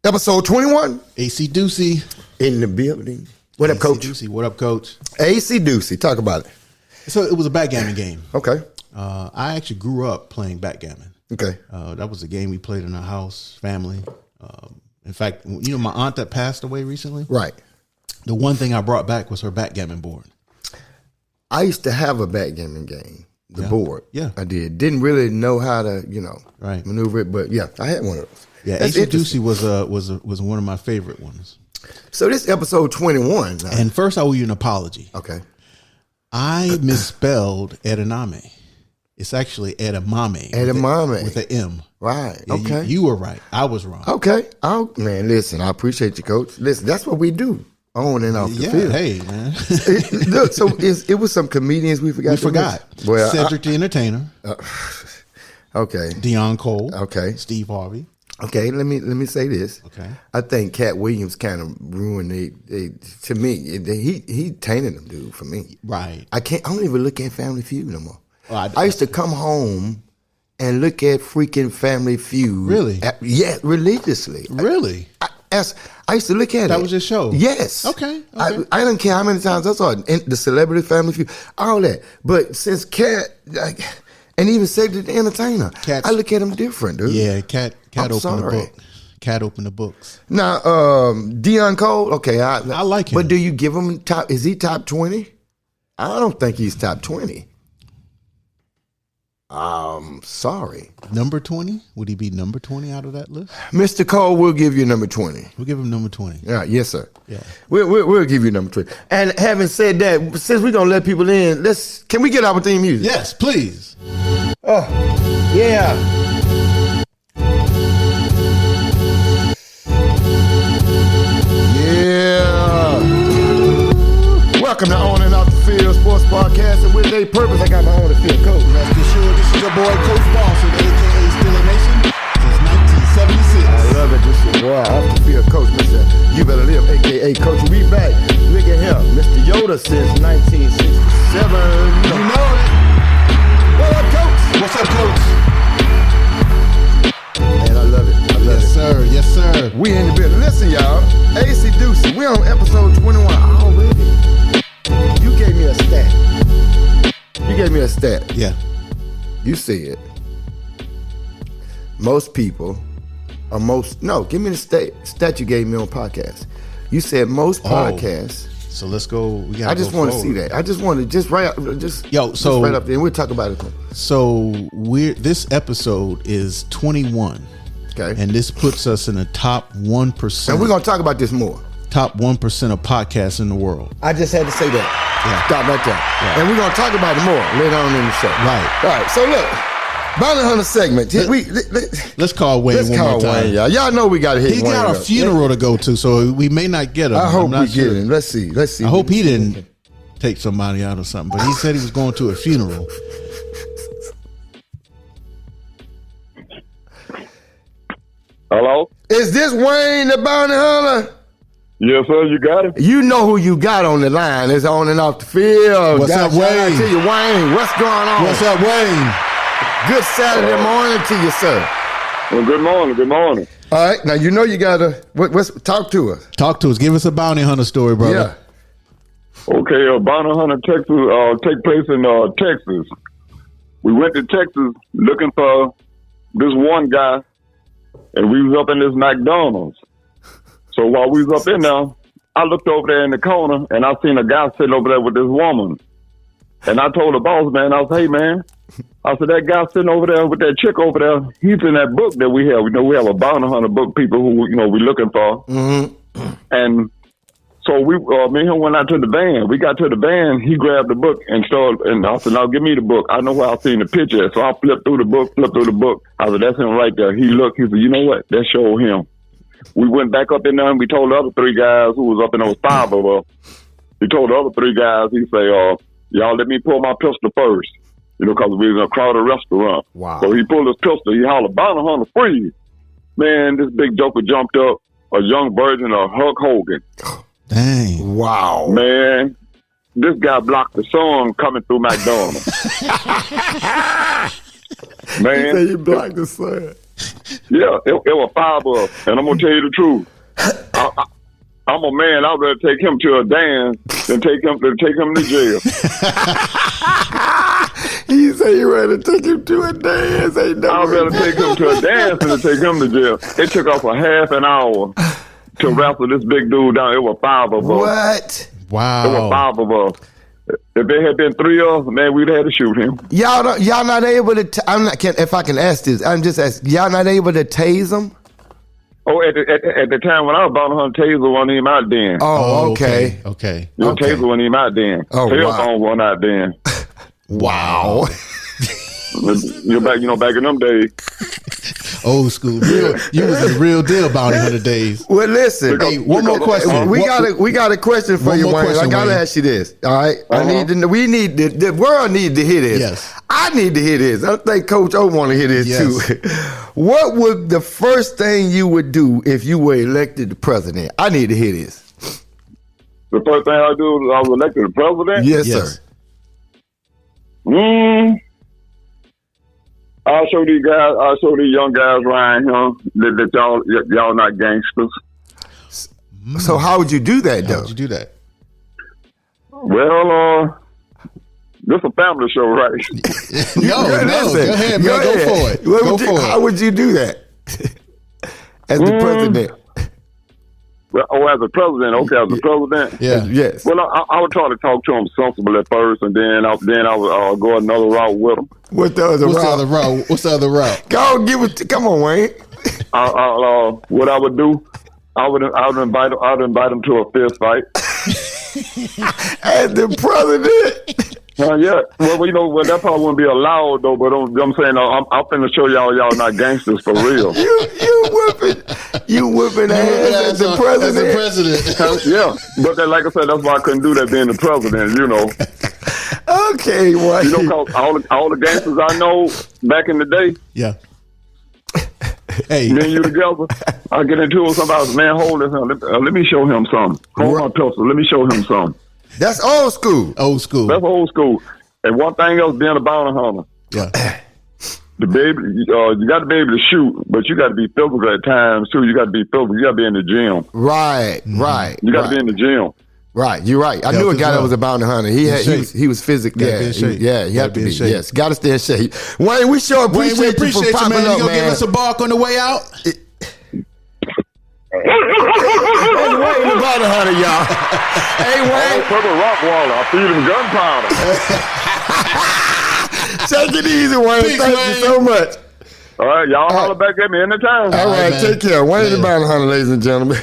Episode 21. Acey Deucey In the building. What up, Coach? Deucey. What up, Coach? Acey Deucey. Talk about it. So it was a backgammon game. Okay. I actually grew up playing backgammon. Okay. That was a game we played in our house, family. In fact, you know, my aunt that passed away recently? Right. The one thing I brought back was her backgammon board. I used to have a backgammon game, the board. Yeah. I did. Didn't really know how to, Right. maneuver it, but yeah, I had one of those. Yeah, That's Acey Deucey was one of my favorite ones. So this episode 21. And first, I owe you an apology. Okay. I misspelled edamame. It's actually edamame. Edamame. With an M. Right. Yeah, Okay. You were right. I was wrong. Okay. Oh, man, listen, I appreciate you, Coach. Listen, that's what we do on and off the field. Hey, man. Look, so it was some comedians we forgot. We forgot. Well, Cedric the Entertainer. Okay. Deion Cole. Okay. Steve Harvey. Okay, let me say this. Okay. I think Cat Williams kind of ruined to me. He tainted them, dude, for me. Right. I don't even look at Family Feud no more. Oh, I used to come home and look at freaking Family Feud. Really? Yeah, religiously. Really? I used to look at it. That was your show? Yes. Okay. I don't care how many times I saw it. And the Celebrity Family Feud, all that. But since Cat, and even Cedric the Entertainer, I look at him different, dude. Yeah, Cat opened the book. Cat opened the books. Now, Deion Cole, okay. I like him. But do you give him top? Is he top 20? I don't think he's top 20. Sorry. Number 20? Would he be number 20 out of that list? Mr. Cole, we'll give you number 20. We'll give him number 20. Yeah, yes, sir. Yeah. We'll give you number 20. And having said that, since we're going to let people in, can we get our theme music? Yes, please. Oh, yeah. Yeah. Welcome to On and Off the Field Sports Podcast, and with a purpose, I got my on the field coach. Rest assured, this is your boy Coach Boston, a.k.a. Steeler Nation, since 1976. I love it. This is boy, off the field coach, Mr. You Better Live, a.k.a. Coach. We back. Look at him, Mr. Yoda since 1967. You know it. What up, Coach? What's up, Coach? Man, I love it. Yes, sir. Yes, sir. We in the building. Listen, y'all. Acey Deucey. We on episode 21 already. You gave me a stat. Yeah. You said most people give me the stat you gave me on podcast. You said most podcasts. So let's go. I just want to see that. I just want to right up there, and we'll talk about it. So this episode is 21. Okay. And this puts us in the top 1%. And we're gonna talk about this more. Top 1% of podcasts in the world. I just had to say that. Yeah. Stop right there. Yeah. And we're gonna talk about it more later on in the show. Right. All right. So look, Bounty Hunter segment. Let's call Wayne one more time. Wayne, y'all know we gotta hit. He Wayne got a funeral to go to, so we may not get him. I hope we get him. Let's see. I hope he didn't take somebody out or something, but he said he was going to a funeral. Hello? Is this Wayne the Bounty Hunter? Yes, sir, you got it. You know who you got on the line. It's On and Off the Field. What's up, Wayne? Shout out to you, Wayne. What's going on? What's up, Wayne? Good Saturday morning to you, sir. Well, good morning. Good morning. All right, now you know you gotta talk to us. Talk to us. Give us a bounty hunter story, brother. Yeah. Okay, Bounty Hunter Texas take place in Texas. We went to Texas looking for this one guy, and we was up in this McDonald's. So while we was up in there, I looked over there in the corner, and I seen a guy sitting over there with this woman. And I told the boss man, I said, hey, man, I said, that guy sitting over there with that chick over there, he's in that book that we have. We know we have a Bounty Hunter book, people who, we're looking for. Mm-hmm. And so me and him went out to the van. We got to the van, he grabbed the book and started, and I said, now give me the book. I know where I seen the picture. So I flipped through the book. I said, that's him right there. He looked, he said, you know what? That showed him. We went back up in there and we told the other three guys who was up in those 5 of us. He told the other 3 guys, he say, y'all let me pull my pistol first, because we was in a crowded restaurant. Wow. So he pulled his pistol, he hollered, Bounty Hunter, freeze. Man, this big joker jumped up, a young version of Hulk Hogan. Dang. Wow. Man, this guy blocked the sun coming through McDonald's. Man. He said you blocked the sun. Yeah, it was 5 of us. And I'm going to tell you the truth. I'm a man. I'd rather take him to a dance than take him to jail. He said you rather take him to a dance. I'd rather take him to a dance than to take him to jail. It took us a half an hour to wrestle this big dude down. It was 5 of us. What? Wow. It was 5 of us. If there had been 3 of us, man, we'd have had to shoot him. Y'all not able to. If I can ask this, I'm just asking. Y'all not able to tase him? Oh, at the time when I was about 100, taser wasn't even out then. Oh, okay. Okay. Your taser wasn't even out then. Oh, Tail wow. phone wasn't out then. Wow. You're back, back in them days. Old school. You was the real deal bounty hunter days. Well, listen. Hey, one more question. We got a question for you, Wayne. I gotta ask you this. All right. I need to know. We need the world need to hear this. Yes. I need to hear this. I think Coach O want to hear this too. What would the first thing you would do if you were elected the president? I need to hear this. The first thing I do is I was elected the president. Yes, sir. I'll show these young guys around here that y'all not gangsters. So how would you do that, though? How would you do that? Well, this a family show, right? No, go ahead, man. Go for it. Go for it. How would you do that as the president? Well, as a president, okay, as a president. Yeah. Yes. Well, I would try to talk to him sensible at first, and then I would go another route with him. What's the other route? What's the other route? Go on, come on, Wayne. What I would do, I would invite him to a fist fight. As the president. Yeah. Well, that probably wouldn't be allowed though. But I'm saying, I'm finna show y'all not gangsters for real. you whipping ass as the president. As the president. Yeah, but like I said, that's why I couldn't do that being the president. Okay, well, cause all the gangsters I know back in the day. Yeah. Hey, me and you together, I get into it with somebody. Man, hold this. Let me show him something. Hold my pistol. Let me show him something. That's old school. Old school. That's old school. And one thing else, being a bounty hunter. Yeah. You got to be able to shoot, but you got to be physical at times too. You got to be physical. You got to be in the gym. Right. You got to be in the gym. Right, you're right. I knew a guy that was a bounty hunter. He was physical. Yeah, he had to be. Yes, got to stay in shape. Wayne, we sure appreciate you for popping up, man. You gonna give us a bark on the way out? That's Wayne the bounty hunter, y'all. Hey, Wayne. Purple Rockwaller. I feed him gunpowder. Take it easy, Wayne. Peace, Thank you so much. All right, y'all holler back at me anytime. All right, take care. Wayne the bounty hunter, ladies and gentlemen.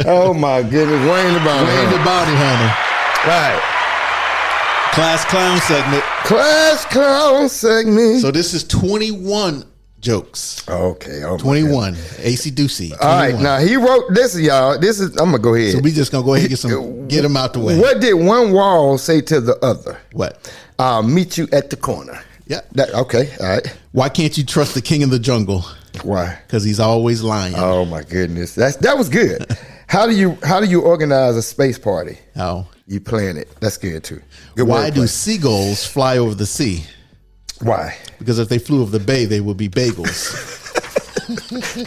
Oh my goodness, Wayne the bounty hunter. Wayne the bounty hunter. Right. Class clown segment. Class clown segment. So this is 21 jokes. Okay. 21. Acey Deucey. All right, now he wrote this, y'all. I'm gonna go ahead. So we just gonna go ahead and get them out the way. What did one wall say to the other? What? I'll meet you at the corner. Yeah. Okay. All right. Why can't you trust the king of the jungle? Why? Because he's always lying. Oh my goodness, that was good. How do you organize a space party? How? You plan it. That's good too. Good Why do seagulls fly over the sea? Why? Because if they flew over the bay, they would be bagels.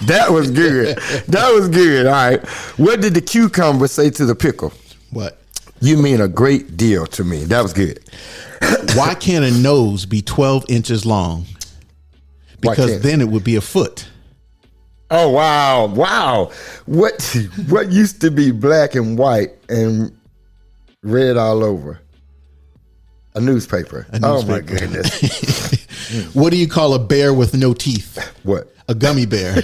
That was good. That was good. All right. What did the cucumber say to the pickle? What? You mean a great deal to me. That was good. Why can't a nose be 12 inches long? Because then it would be a foot. Oh, wow. What used to be black and white and red all over? A newspaper. Oh, my goodness. What do you call a bear with no teeth? What? A gummy bear.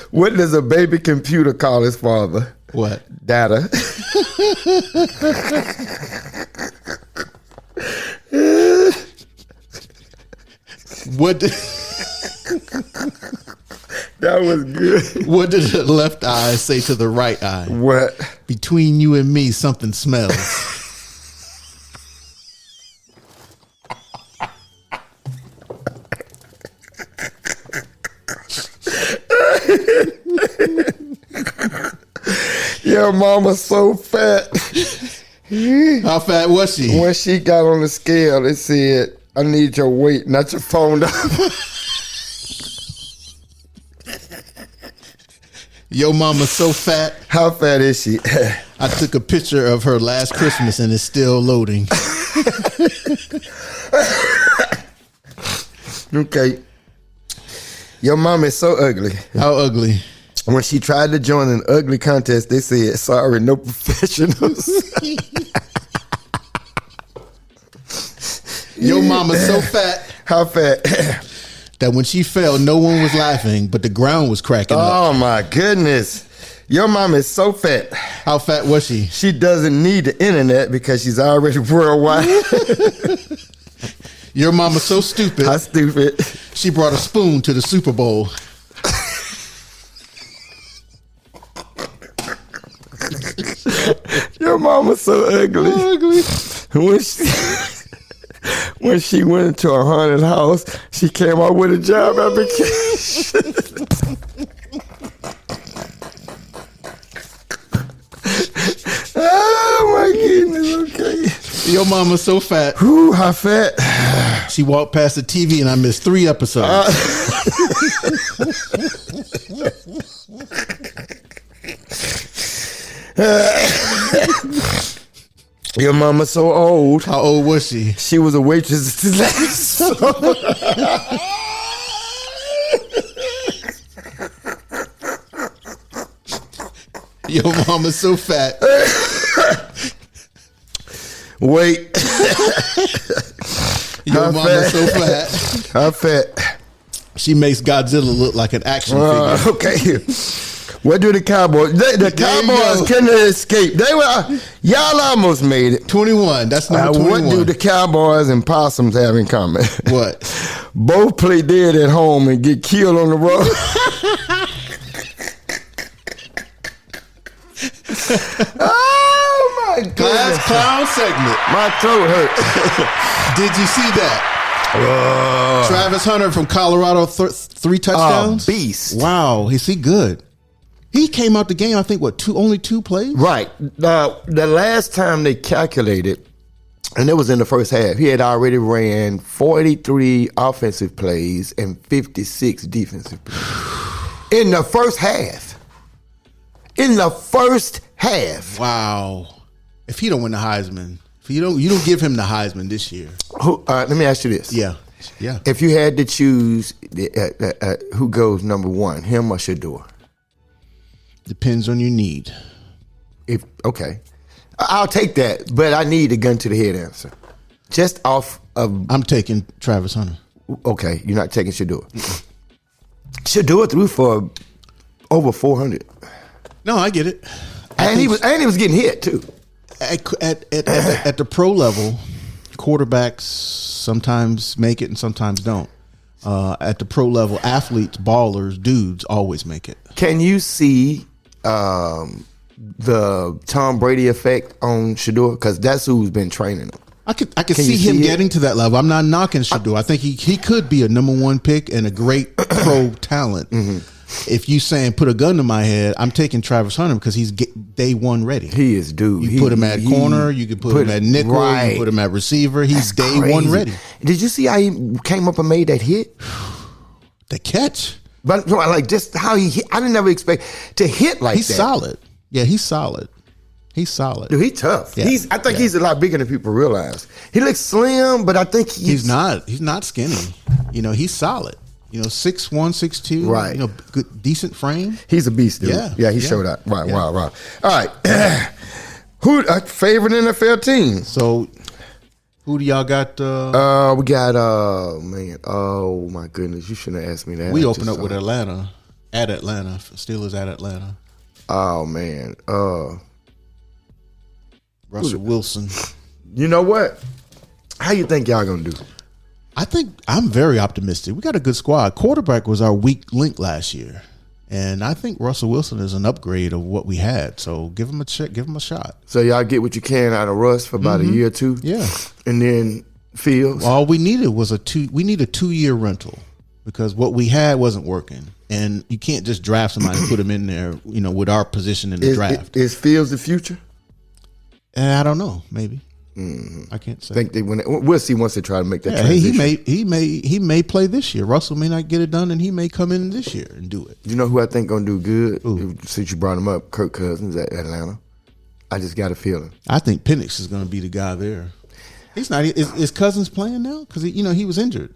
What does a baby computer call his father? What? Data. What? That was good. What did the left eye say to the right eye? What? Between you and me, something smells. Your mama's so fat. How fat was she? When she got on the scale, it said, I need your weight, not your phone number. Your mama's so fat. How fat is she? I took a picture of her last Christmas and it's still loading. Okay. Your mom is so ugly. How ugly? When she tried to join an ugly contest, they said, sorry, no professionals. Your mama's so fat. How fat? That when she fell, no one was laughing, but the ground was cracking up. Oh, my goodness. Your mom is so fat. How fat was she? She doesn't need the internet because she's already worldwide. Your mama's so stupid. How stupid. She brought a spoon to the Super Bowl. Your mama's so ugly. When she went into a haunted house, she came out with a job application. Oh my goodness, okay. Your mama's so fat. Whew, how fat? She walked past the TV and I missed 3 episodes. Your mama's so old. How old was she? She was a waitress at the last summer. Your mama's so fat. Wait. Your mama's so fat. How fat? She makes Godzilla look like an action figure. Okay. What do the Cowboys? The Cowboys couldn't escape. They were. Y'all almost made it. 21. That's number 21. What do the Cowboys and Possums have in common? What? Both play dead at home and get killed on the road. Oh my goodness! Class clown segment. My throat hurt. Did you see that? Travis Hunter from Colorado, 3 touchdowns. Beast! Wow, is he good? He came out the game. I think only 2 plays. Right. The last time they calculated, and it was in the first half, he had already ran 43 offensive plays and 56 defensive plays in the first half. In the first half. Wow. If he don't win the Heisman, if you don't give him the Heisman this year. Let me ask you this. Yeah. If you had to choose who goes number 1, him or Shador? Depends on your need. Okay. I'll take that, but I need a gun to the head answer. Just off of... I'm taking Travis Hunter. Okay, you're not taking Shador. Shador threw for over 400. No, I get it. And he was getting hit too. At the pro level, quarterbacks sometimes make it and sometimes don't. At the pro level, athletes, ballers, dudes always make it. Can you see the Tom Brady effect on Shador? Because that's who's been training him. I could see him getting to that level. I'm not knocking Shador. I think he could be a number 1 pick and a great pro talent. Mm-hmm. If you saying put a gun to my head, I'm taking Travis Hunter because he's day 1 ready. He is, dude. You put him at corner. You can put him at nickel. Right. You can put him at receiver. He's day crazy. 1 ready. Did you see how he came up and made that hit? The catch. But like just how he hit. I didn't ever expect to hit like he's that. He's solid. Yeah, he's solid. He's solid. Dude, he's tough. Yeah. I think he's a lot bigger than people realize. He looks slim, but I think he's not skinny. He's solid. 6'1", 6'2", right? Good, decent frame. He's a beast, dude. Yeah, he showed up. Right, wow. All right, who favorite NFL team? So, who do y'all got? We got man. Oh my goodness, you shouldn't have asked me that. We open up with Atlanta. Steelers at Atlanta. Oh man, Russell Wilson. You know what? How you think y'all gonna do? I think I'm very optimistic. We got a good squad. Quarterback was our weak link last year, and I think Russell Wilson is an upgrade of what we had. So give him a check, give him a shot. So y'all get what you can out of Russ for about a year or 2. Yeah, and then Fields. All we needed was We need a 2-year rental because what we had wasn't working, and you can't just draft somebody and put him in there. With our position in the draft. Is Fields the future? I don't know. Maybe. I can't say. Think we'll see once they try to make that Hey, transition. he may play this year. Russell may not get it done, and he may come in this year and do it. You know who I think gonna do good? Ooh. Since you brought him up, Kirk Cousins at Atlanta. I just got a feeling. I think Penix is going to be the guy there. He's not. Is Cousins playing now? Because he was injured.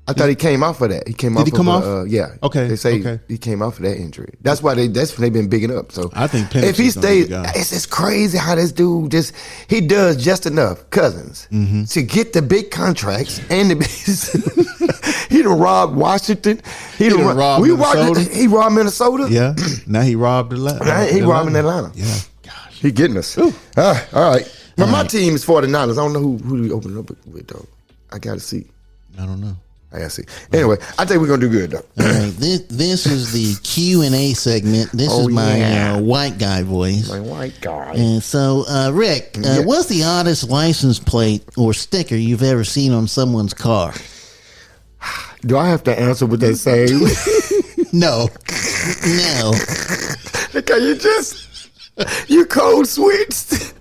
I thought he came off of that. He came off. Did he come off? Yeah. Okay. They say he came off of that injury. That's why they've been bigging up. So I think Penix if he is gonna be stays, the guy. it's just crazy how this dude he does just enough, Cousins, to get the big contracts and he done robbed Washington. He done robbed Minnesota. He robbed Minnesota. Yeah. Now he robbed Atlanta. Now he robbing Atlanta. Yeah. Gosh. He getting us. All right. But my team is 49ers. I don't know who we open up with though. I gotta see. I don't know. I gotta see. Anyway, I think we're gonna do good though. All right, this is the Q&A segment. This is my white guy voice. My white guy. And so, Rick, what's the oddest license plate or sticker you've ever seen on someone's car? Do I have to answer what they say? No. Okay, you cold switched.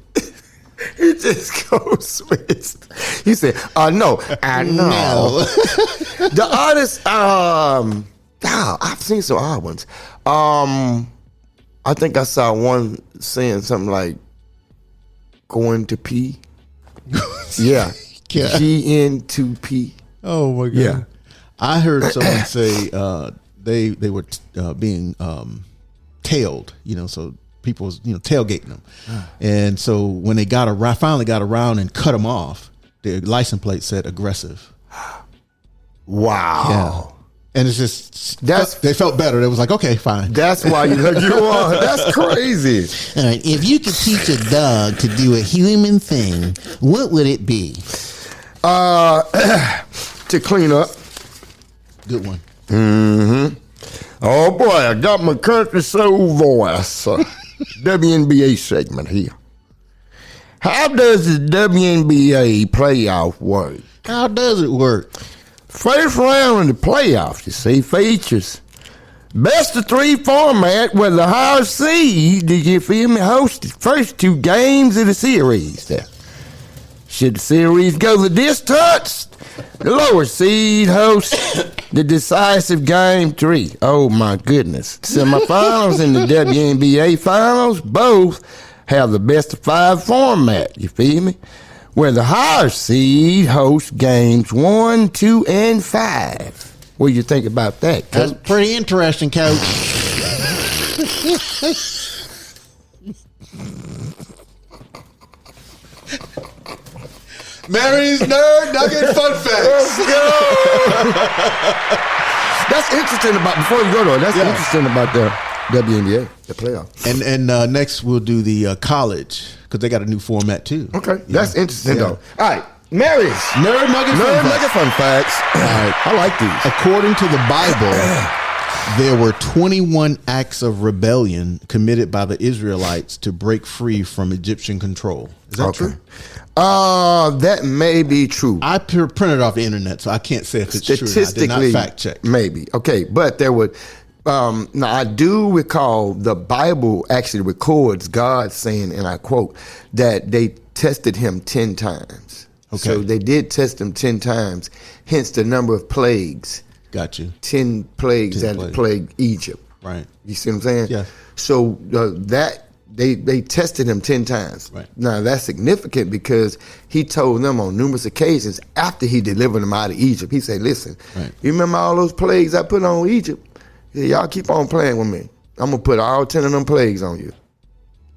He just cold switched. He said, no, I know. No. The oddest, I've seen some odd ones. I think I saw one saying something like, going to pee. Yeah. GN2P. Oh my God. Yeah. I heard someone say they were being tailed. So people was tailgating them, and so when they finally got around and cut them off, the license plate said aggressive. Wow. Yeah. And it's just they felt better. They was like, okay, fine. That's why you on. That's crazy. All right, if you could teach a dog to do a human thing, what would it be? To clean up. Good one. Mm-hmm. Oh boy, I got my country soul voice. WNBA segment here. How does the WNBA playoff work? How does it work? First round of the playoffs, you see, features best of three format where the higher seed, did you feel me, host the first two games of the series there. Should the series go the distance, the lower seed hosts the decisive game 3. Oh my goodness. Semifinals and the WNBA finals both have the best of 5 format, you feel me? Where the higher seed hosts games 1, 2, and 5. What do you think about that, Coach? That's pretty interesting, Coach. Mary's Nerd Nugget Fun Facts. That's interesting before you go to it, that's interesting about the WNBA, the playoff. And next we'll do the college, because they got a new format too. Okay, that's interesting though. All right, Mary's Nerd Nugget Fun Facts. All right, I like these. According to the Bible, there were 21 acts of rebellion committed by the Israelites to break free from Egyptian control. Is that true? That may be true. I printed off the internet, so I can't say if it's true. Statistically, I did not fact check. Maybe. Okay, but there would. Now, I do recall the Bible actually records God saying, and I quote, that they tested him 10 times. Okay. So they did test him 10 times, hence the number of plagues. Got you. 10 plagues that plagued Egypt. Right. You see what I'm saying? Yeah. So that they tested him 10 times. Right. Now that's significant because he told them on numerous occasions after he delivered them out of Egypt, he said, listen, you remember all those plagues I put on Egypt? He said, y'all keep on playing with me. I'm going to put all 10 of them plagues on you.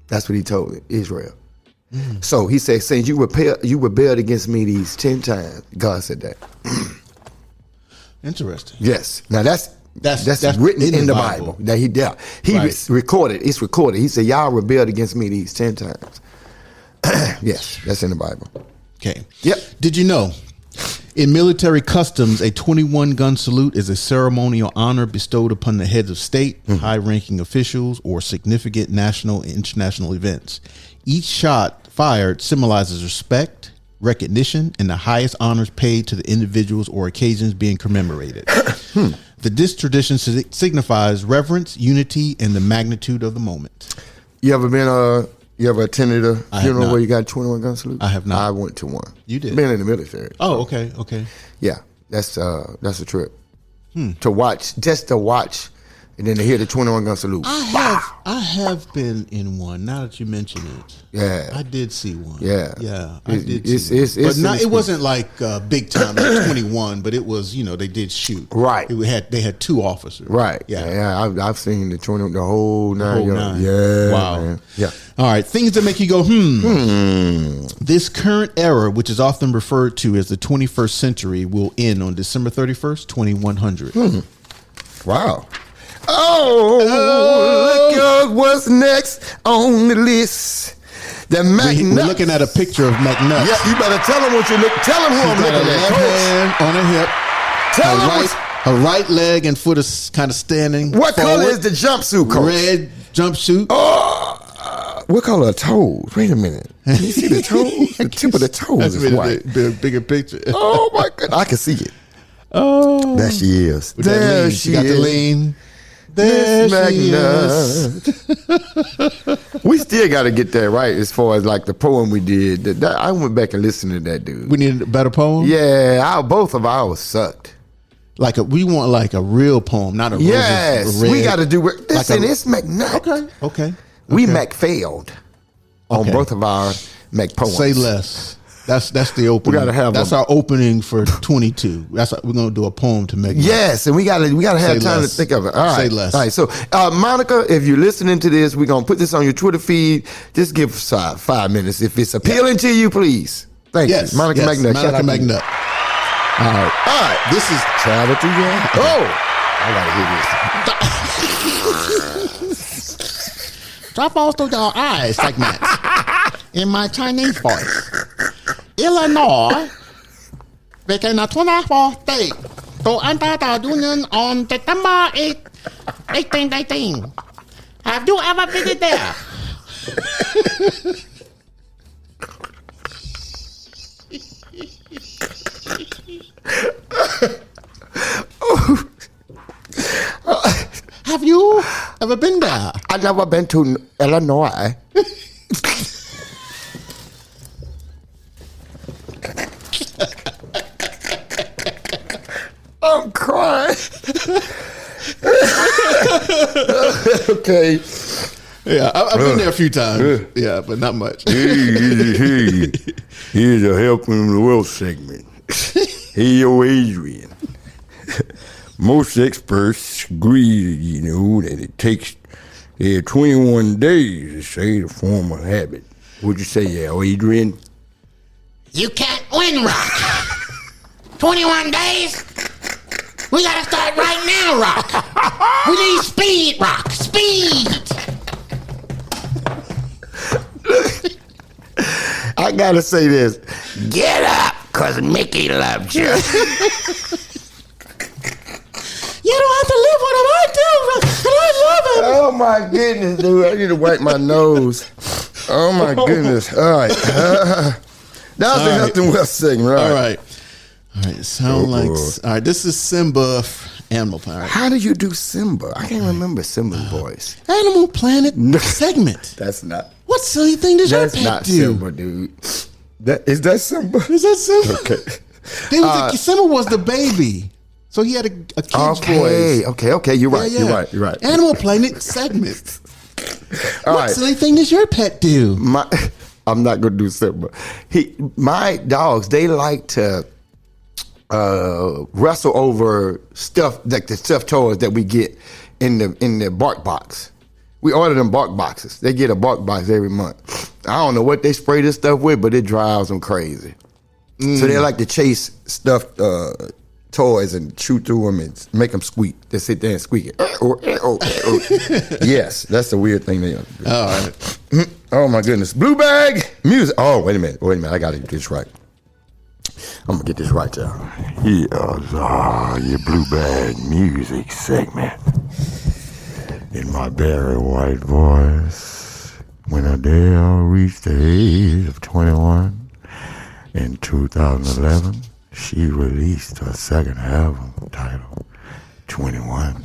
That's what he told Israel. Mm. So he said, since you rebelled against me these 10 times, God said that. Interesting. Yes. Now that's written in the Bible. That he recorded. It's recorded. He said, y'all rebelled against me these 10 times. Yes, that's in the Bible. Okay. Yep. Did you know, in military customs, a 21-gun salute is a ceremonial honor bestowed upon the heads of state, high-ranking officials, or significant national and international events. Each shot fired symbolizes respect, recognition, and the highest honors paid to the individuals or occasions being commemorated. This tradition signifies reverence, unity, and the magnitude of the moment. You ever been You ever attended a funeral not. where you got a 21 gun salute? I have not. I went to one. You did? Been in the military. Oh, okay. Yeah, that's a trip to watch, just to watch, and then to hear the 21 gun salute. I have been in one. Now that you mention it, Yeah, I did see one. Yeah. I did. It's- See one. it's- But it's not, an it wasn't like big time, like 21. But it was, they did shoot. Right. They had 2 officers. right. Yeah. I've seen the 21, the whole nine. whole nine. Yeah, Wow. man. Yeah. All right, things that make you go, This current era, which is often referred to as the 21st century, will end on December 31st, 2100. Wow. Oh, look at what's next on the list. The McNutt. We're looking at a picture of McNutt. Yeah, you better tell him what you look. Tell him who I'm She's got looking a at. left Coach. hand on her hip. Tell him Her right leg and foot is kind of standing. what color forward. is the jumpsuit, Coach? Red jumpsuit. What color are toes? Wait a minute. Can you see the toes? The tip of the toes That's is really white. the bigger picture. Oh my God, I can see it. Oh, There she is. with that There lean. she She got the is. lean. There Miss she is. McNutt. We still got to get that right as far as like the poem we did. I went back and listened to that dude. We need a better poem. Yeah, both of ours sucked. We want like a real poem, not a Yes, roses red. we got to do it. Listen, it's McNutt. Okay. We Mac failed on Okay. both of our Mac poems. Say less. That's the opening. gotta have that's them. our opening for 22. We're gonna do a poem to make. Yes, and we gotta have Say time less. to think of it. All right. Say less. All right. So, Monica, if you're listening to this, we're gonna put this on your Twitter feed. Just give us 5 minutes. If it's appealing to you, please. Thank Yes, you, Monica McNutt. Shout Monica out to you. McNutt. All right. All right. This is Travel to you. Oh, I gotta hear this. Drop off to your eyes segment in my Chinese voice. Illinois became a 24th state to enter the Union on September 8, 1818. Have you ever visited there? Have you ever been there? I've never been to Illinois. I'm crying. Okay. Yeah, I've been there a few times. Yeah, but not much. Here's a help in the wealth segment. Hey, yo, Adrian. Most experts agree, that it takes 21 days to say to form a habit. Would you say, Adrian? You can't win, Rock. 21 days? We gotta start right now, Rock. We need speed, Rock. Speed. I gotta say this. Get up, cause Mickey loves you. You don't have to live what I do, Rock. And I love him. Oh my goodness, dude. I need to wipe my nose. Oh my goodness. All right. That was the All health and wealth segment. All right. Sound like. All right. This is Simba, Animal Planet. How do you do Simba? I can't remember Simba's voice. Animal Planet segment. That's not. What silly thing does your That's pet not do? Simba, dude. Is that Simba? Is that Simba? Okay. Simba was the baby, so he had a kid's voice. Okay. You're right. Yeah. You're right. Animal Planet segment. All What right. silly thing does your pet do? I'm not gonna do Simba. My dogs, they like to wrestle over stuff, like the stuffed toys that we get in the bark box. We order them bark boxes. They get a bark box every month. I don't know what they spray this stuff with, but it drives them crazy. So they like to chase stuffed toys and chew through them and make them squeak. They sit there and squeak it. Yes, that's the weird thing they do. All right. Oh my goodness. Blue bag music. Oh, wait a minute. I gotta get this right. I'm gonna get this right, y'all. Here's your blue bag music segment. In my very white voice, when Adele reached the age of 21 in 2011, she released her second album titled 21.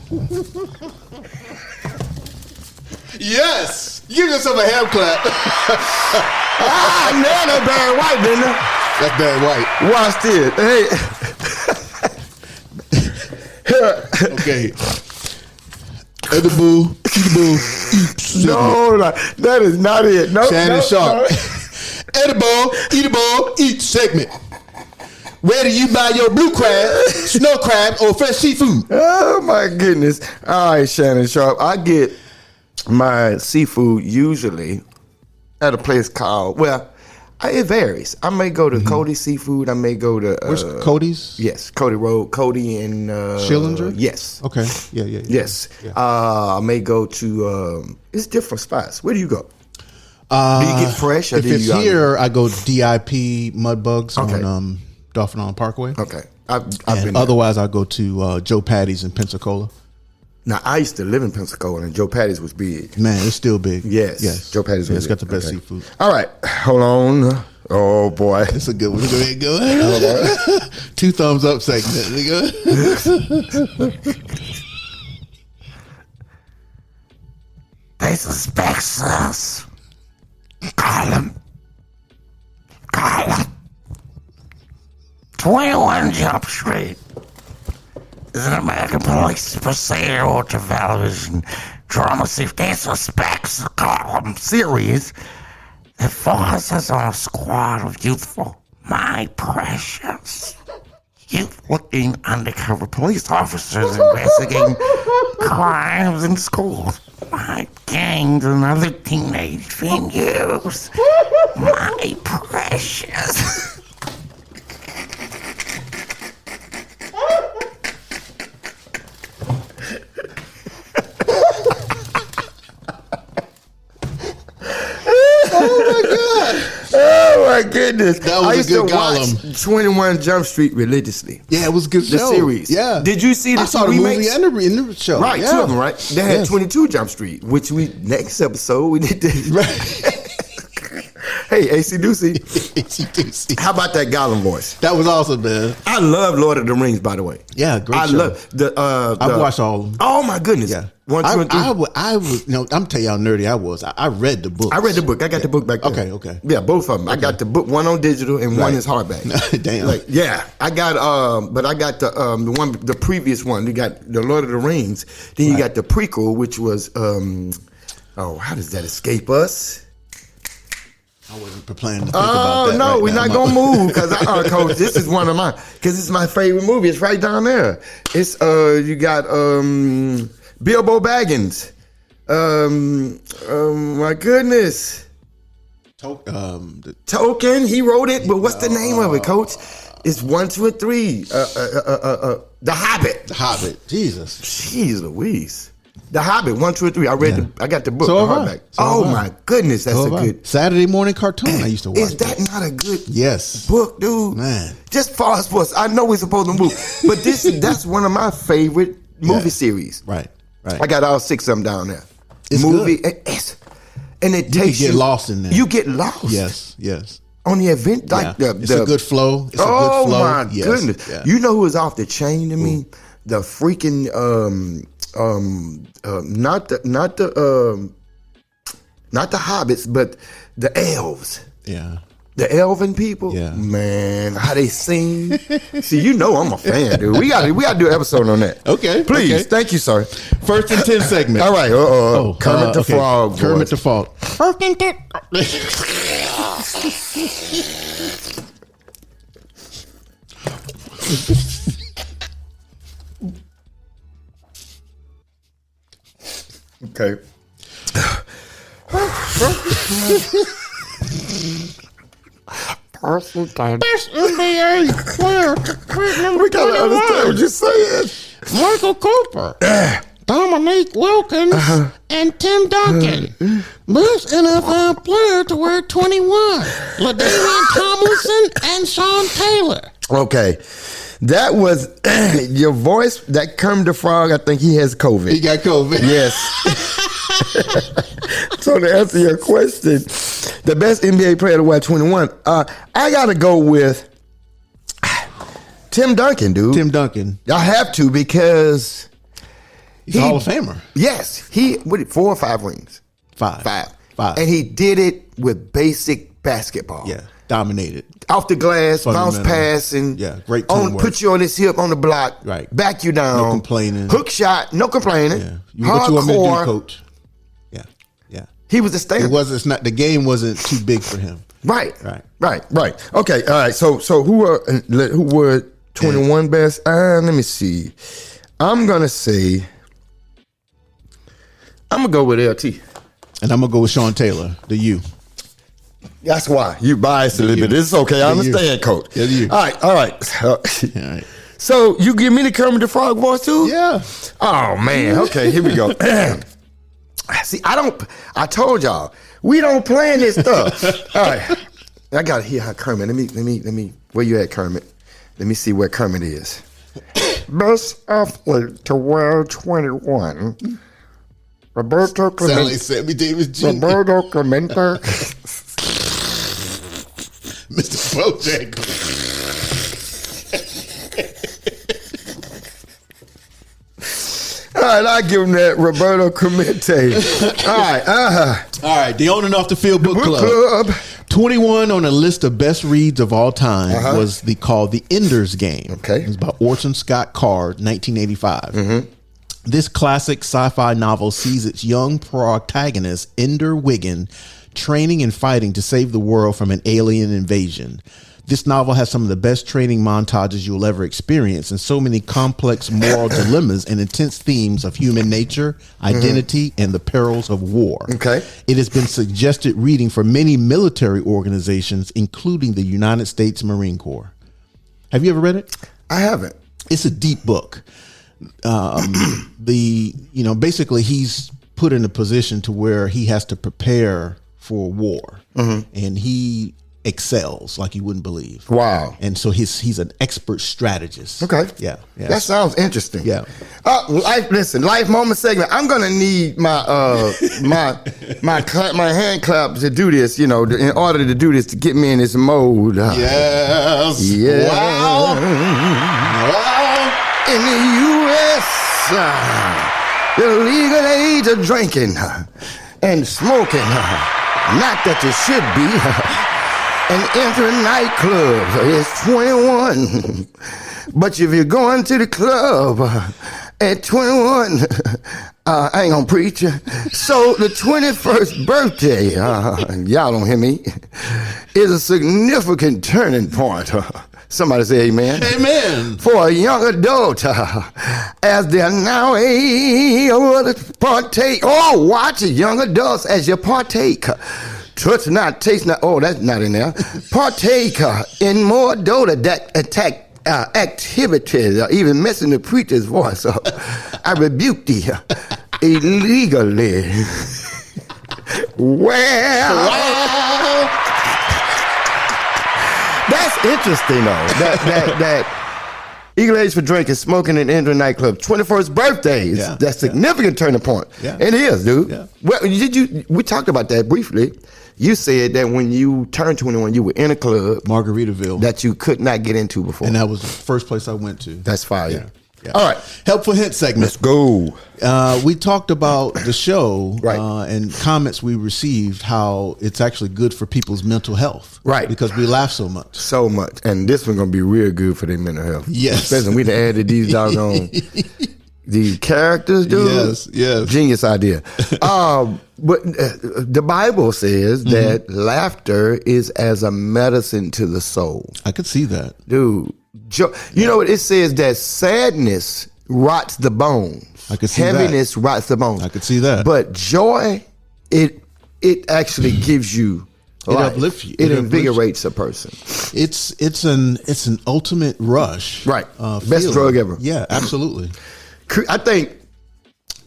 Yes. Give yourself a hand clap. I nailed that Barry White, didn't I? That's Barry White. Watch this. Hey. Okay. Edible. No, that is not it. No, Shannon Sharp. Edible, eatable, eat segment. Where do you buy your blue crab, snow crab, or fresh seafood? Oh my goodness. All right, Shannon Sharp. I get my seafood usually at a place called, it varies. I may go to Cody's Seafood. I may go to Where's Cody's? Yes, Cody Road. Cody and Schillinger? Yes. Okay. Yeah. Yes. Yeah. I may go to it's different spots. Where do you go? Do you get fresh or If do it's you here, I go DIP Mudbugs Okay. on Dolphin Island Parkway. Okay. I've And been there. otherwise, I go to Joe Patty's in Pensacola. Now I used to live in Pensacola and Joe Patty's was big. Man, it's still big. Yes. Joe Patty's was It's got the big. best Okay. seafood. All right. Hold on. Oh boy. It's a good one. Go ahead, go ahead. 2 thumbs up segment. They suspect us. Call him. 21 Jump Street is an American police procedural television drama series. They suspect column series that focuses on a squad of youthful, my precious, youth-looking undercover police officers investigating crimes in schools, my gangs, and other teenage venues. My precious. Oh my goodness. That was I a used good to watch column. 21 Jump Street religiously. Yeah, it was a good The show. series. Yeah. Did you see the I saw two the remakes? movie and the show. Right, yeah. two of them, right? They had Yes. 22 Jump Street, which next episode we need to. Right. Hey, Acey Deucey, Acey Deucey. how about that Gollum voice? That was awesome, man. I love Lord of the Rings, by the way. Yeah, great I show. love the. I've watched all of them. Oh my goodness! Yeah. 1, 2, and 3. I was, I'm telling you how nerdy I was. I read the book. I read the book. I got the book back there. Okay. Yeah, both of them. I got the book, one on digital and one is hardback. Damn. Like, yeah, I got but I got the previous one. You got the Lord of the Rings. Then you got the prequel, which was how does that escape us? I wasn't planning to think about that. Oh no, right we're now. not gonna move because Coach, this is one of mine because it's my favorite movie. It's right down there. It's you got Bilbo Baggins. My goodness. Tolkien, he wrote it, but what's the name of it, Coach? It's 1, 2, and 3. The Hobbit. The Hobbit. Jesus. Jeez Louise. The Hobbit, 1, 2, and 3. I got the book. So the have I. hardback. So Oh have I. my goodness, that's a good. Saturday morning cartoon I used to watch. Is that not a good Yes. book, dude? Man. Just fast forward. I know we're supposed to move, but that's one of my favorite movie series. Right. I got all 6 of them down there. It's movie, good. and it takes get lost in there. You get lost. Yes. On the event, like Yeah. It's a good flow. It's a oh good flow. my Yes. goodness! Yeah. You know who is off the chain to me? The freaking not the hobbits, but the elves. Yeah. The elven people, Yeah. man, how they sing. See, you know I'm a fan, dude. We got to do an episode on that. Okay, please. okay. Thank you, sir. First and 10 segment. All right. Kermit the Frog. Kermit the Frog. Okay. This NBA player We gotta understand what you're saying. Michael Cooper, Dominique Wilkins, and Tim Duncan. Best NFL player to wear 21. LaDainian Tomlinson and Sean Taylor. Okay. That was your voice. That Kermit the Frog, I think he has COVID. He got COVID. Yes. So to answer your question, the best NBA player to wear 21, I got to go with Tim Duncan, dude. Tim Duncan. I have to because He's a Hall of Famer. Yes. He, 4 or 5 rings? 5. 5. And he did it with basic basketball. Yeah, dominated. Off the glass, bounce pass, and great teamwork. put you on his hip on the block, right? Back you down, no complaining, hook shot, no complaining. Yeah. What you want me to do, coach? Yeah. He was a standard. It's not the game wasn't too big for him. Right. Okay, all right. So who were 21 best? Let me see. I'm gonna go with LT, and I'm gonna go with Sean Taylor. The U. That's why you biased a little bit. This is okay. I understand, Coach. Yeah, you. All right. So you give me the Kermit the Frog voice too? Yeah. Oh man. Okay, here we go. See, I told y'all we don't plan this stuff. All right. I gotta hear how Kermit. Let me. Where you at, Kermit? Let me see where Kermit is. Best athlete to wear 21. Roberto Clemente. Sound like Sammy Davis Jr. Roberto Clemente. Mr. Bojangles. All right, I give him that Roberto Clemente. All right. The On and Off the Field Book Club. 21 on a list of best reads of all time was called The Ender's Game. Okay. It was by Orson Scott Card, 1985. Mm-hmm. This classic sci-fi novel sees its young protagonist, Ender Wiggin, training and fighting to save the world from an alien invasion. This novel has some of the best training montages you'll ever experience, and so many complex moral dilemmas and intense themes of human nature, identity, and the perils of war. Okay. It has been suggested reading for many military organizations, including the United States Marine Corps. Have you ever read it? I haven't. It's a deep book. Basically he's put in a position to where he has to prepare for war, and he excels like you wouldn't believe. Wow. And so he's an expert strategist. Okay. Yeah. That sounds interesting. Yeah. Life moment segment. I'm gonna need my my hand clap to do this, in order to do this, to get me in this mode. Yes. Yeah. Wow. In the U.S., the legal age of drinking and smoking, not that you should be, and entering nightclubs is 21. But if you're going to the club at 21, I ain't gonna preach. So the 21st birthday, y'all don't hear me, is a significant turning point. Somebody say amen. Amen. For a young adult, as they're now able to partake. Oh, watch young adults as you partake. Touch not, taste not. Oh, that's not in there. Partake in more adult attack activities, even messing the preacher's voice up. I rebuke thee illegally. Well. That's interesting, though. That eagle age for drinking, smoking, and entering nightclub. 21st birthdays. Yeah, that's a significant turning point. Yeah. It is, dude. Yeah. Well, we talked about that briefly. You said that when you turned 21, you were in a club, Margaritaville, that you could not get into before, and that was the first place I went to. That's fire. Yeah. All right, helpful hint segment. Let's go. We talked about the show, right, and comments we received, how it's actually good for people's mental health, right? Because we laugh so much, and this one's gonna be real good for their mental health. Yes, especially we added these doggone these characters, dude. Yes, genius idea. But the Bible says that laughter is as a medicine to the soul. I could see that, dude. You know what it says, that sadness rots the bones. I could see heaviness that. rots the bones. I could see that. But joy, it actually gives you life. It uplifts you. It invigorates a person. It's an ultimate rush. Right. Best feeling. drug ever. Yeah, absolutely. I think,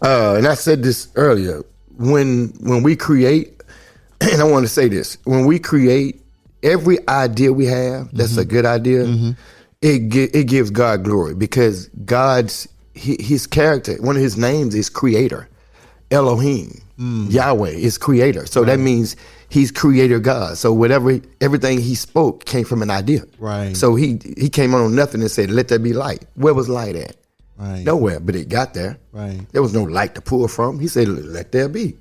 and I said this earlier, when we create, and I want to say this, when we create, every idea we have that's a good idea, it gives God glory, because his character, one of his names is Creator. Elohim, Yahweh is Creator. So that means he's Creator God. So everything he spoke came from an idea. Right. So he came on nothing and said, let there be light. Where was light at? Right. Nowhere, but it got there. Right. There was no light to pull from. He said, let there be.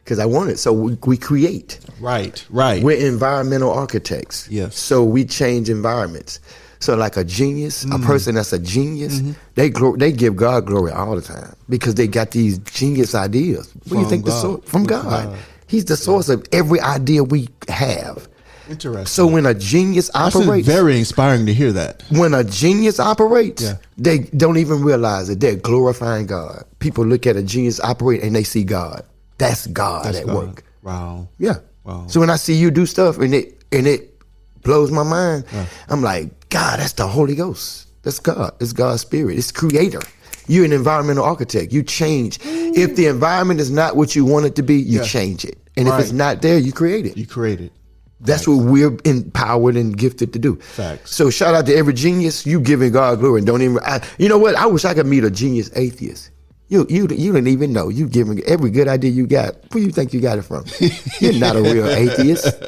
because I want it. So we create. Right. We're environmental architects. Yes. So we change environments. So like a genius, a person that's a genius, they give God glory all the time because they got these genius ideas. What do you think? From God. He's the source of every idea we have. Interesting. So when a genius operates, that's very inspiring to hear that. When a genius operates, they don't even realize that they're glorifying God. People look at a genius operate and they see God. That's God at work. Wow. Yeah. Wow. So when I see you do stuff and it blows my mind, I'm like, God, that's the Holy Ghost. That's God. It's God's spirit. It's creator. You're an environmental architect. You change. If the environment is not what you want it to be, you change it. And if it's not there, you create it. You create it. That's what we're empowered and gifted to do. Facts. So shout out to every genius. You giving God glory and don't even. You know what? I wish I could meet a genius atheist. You didn't even know. You giving every good idea you got. Where you think you got it from? You're not a real atheist.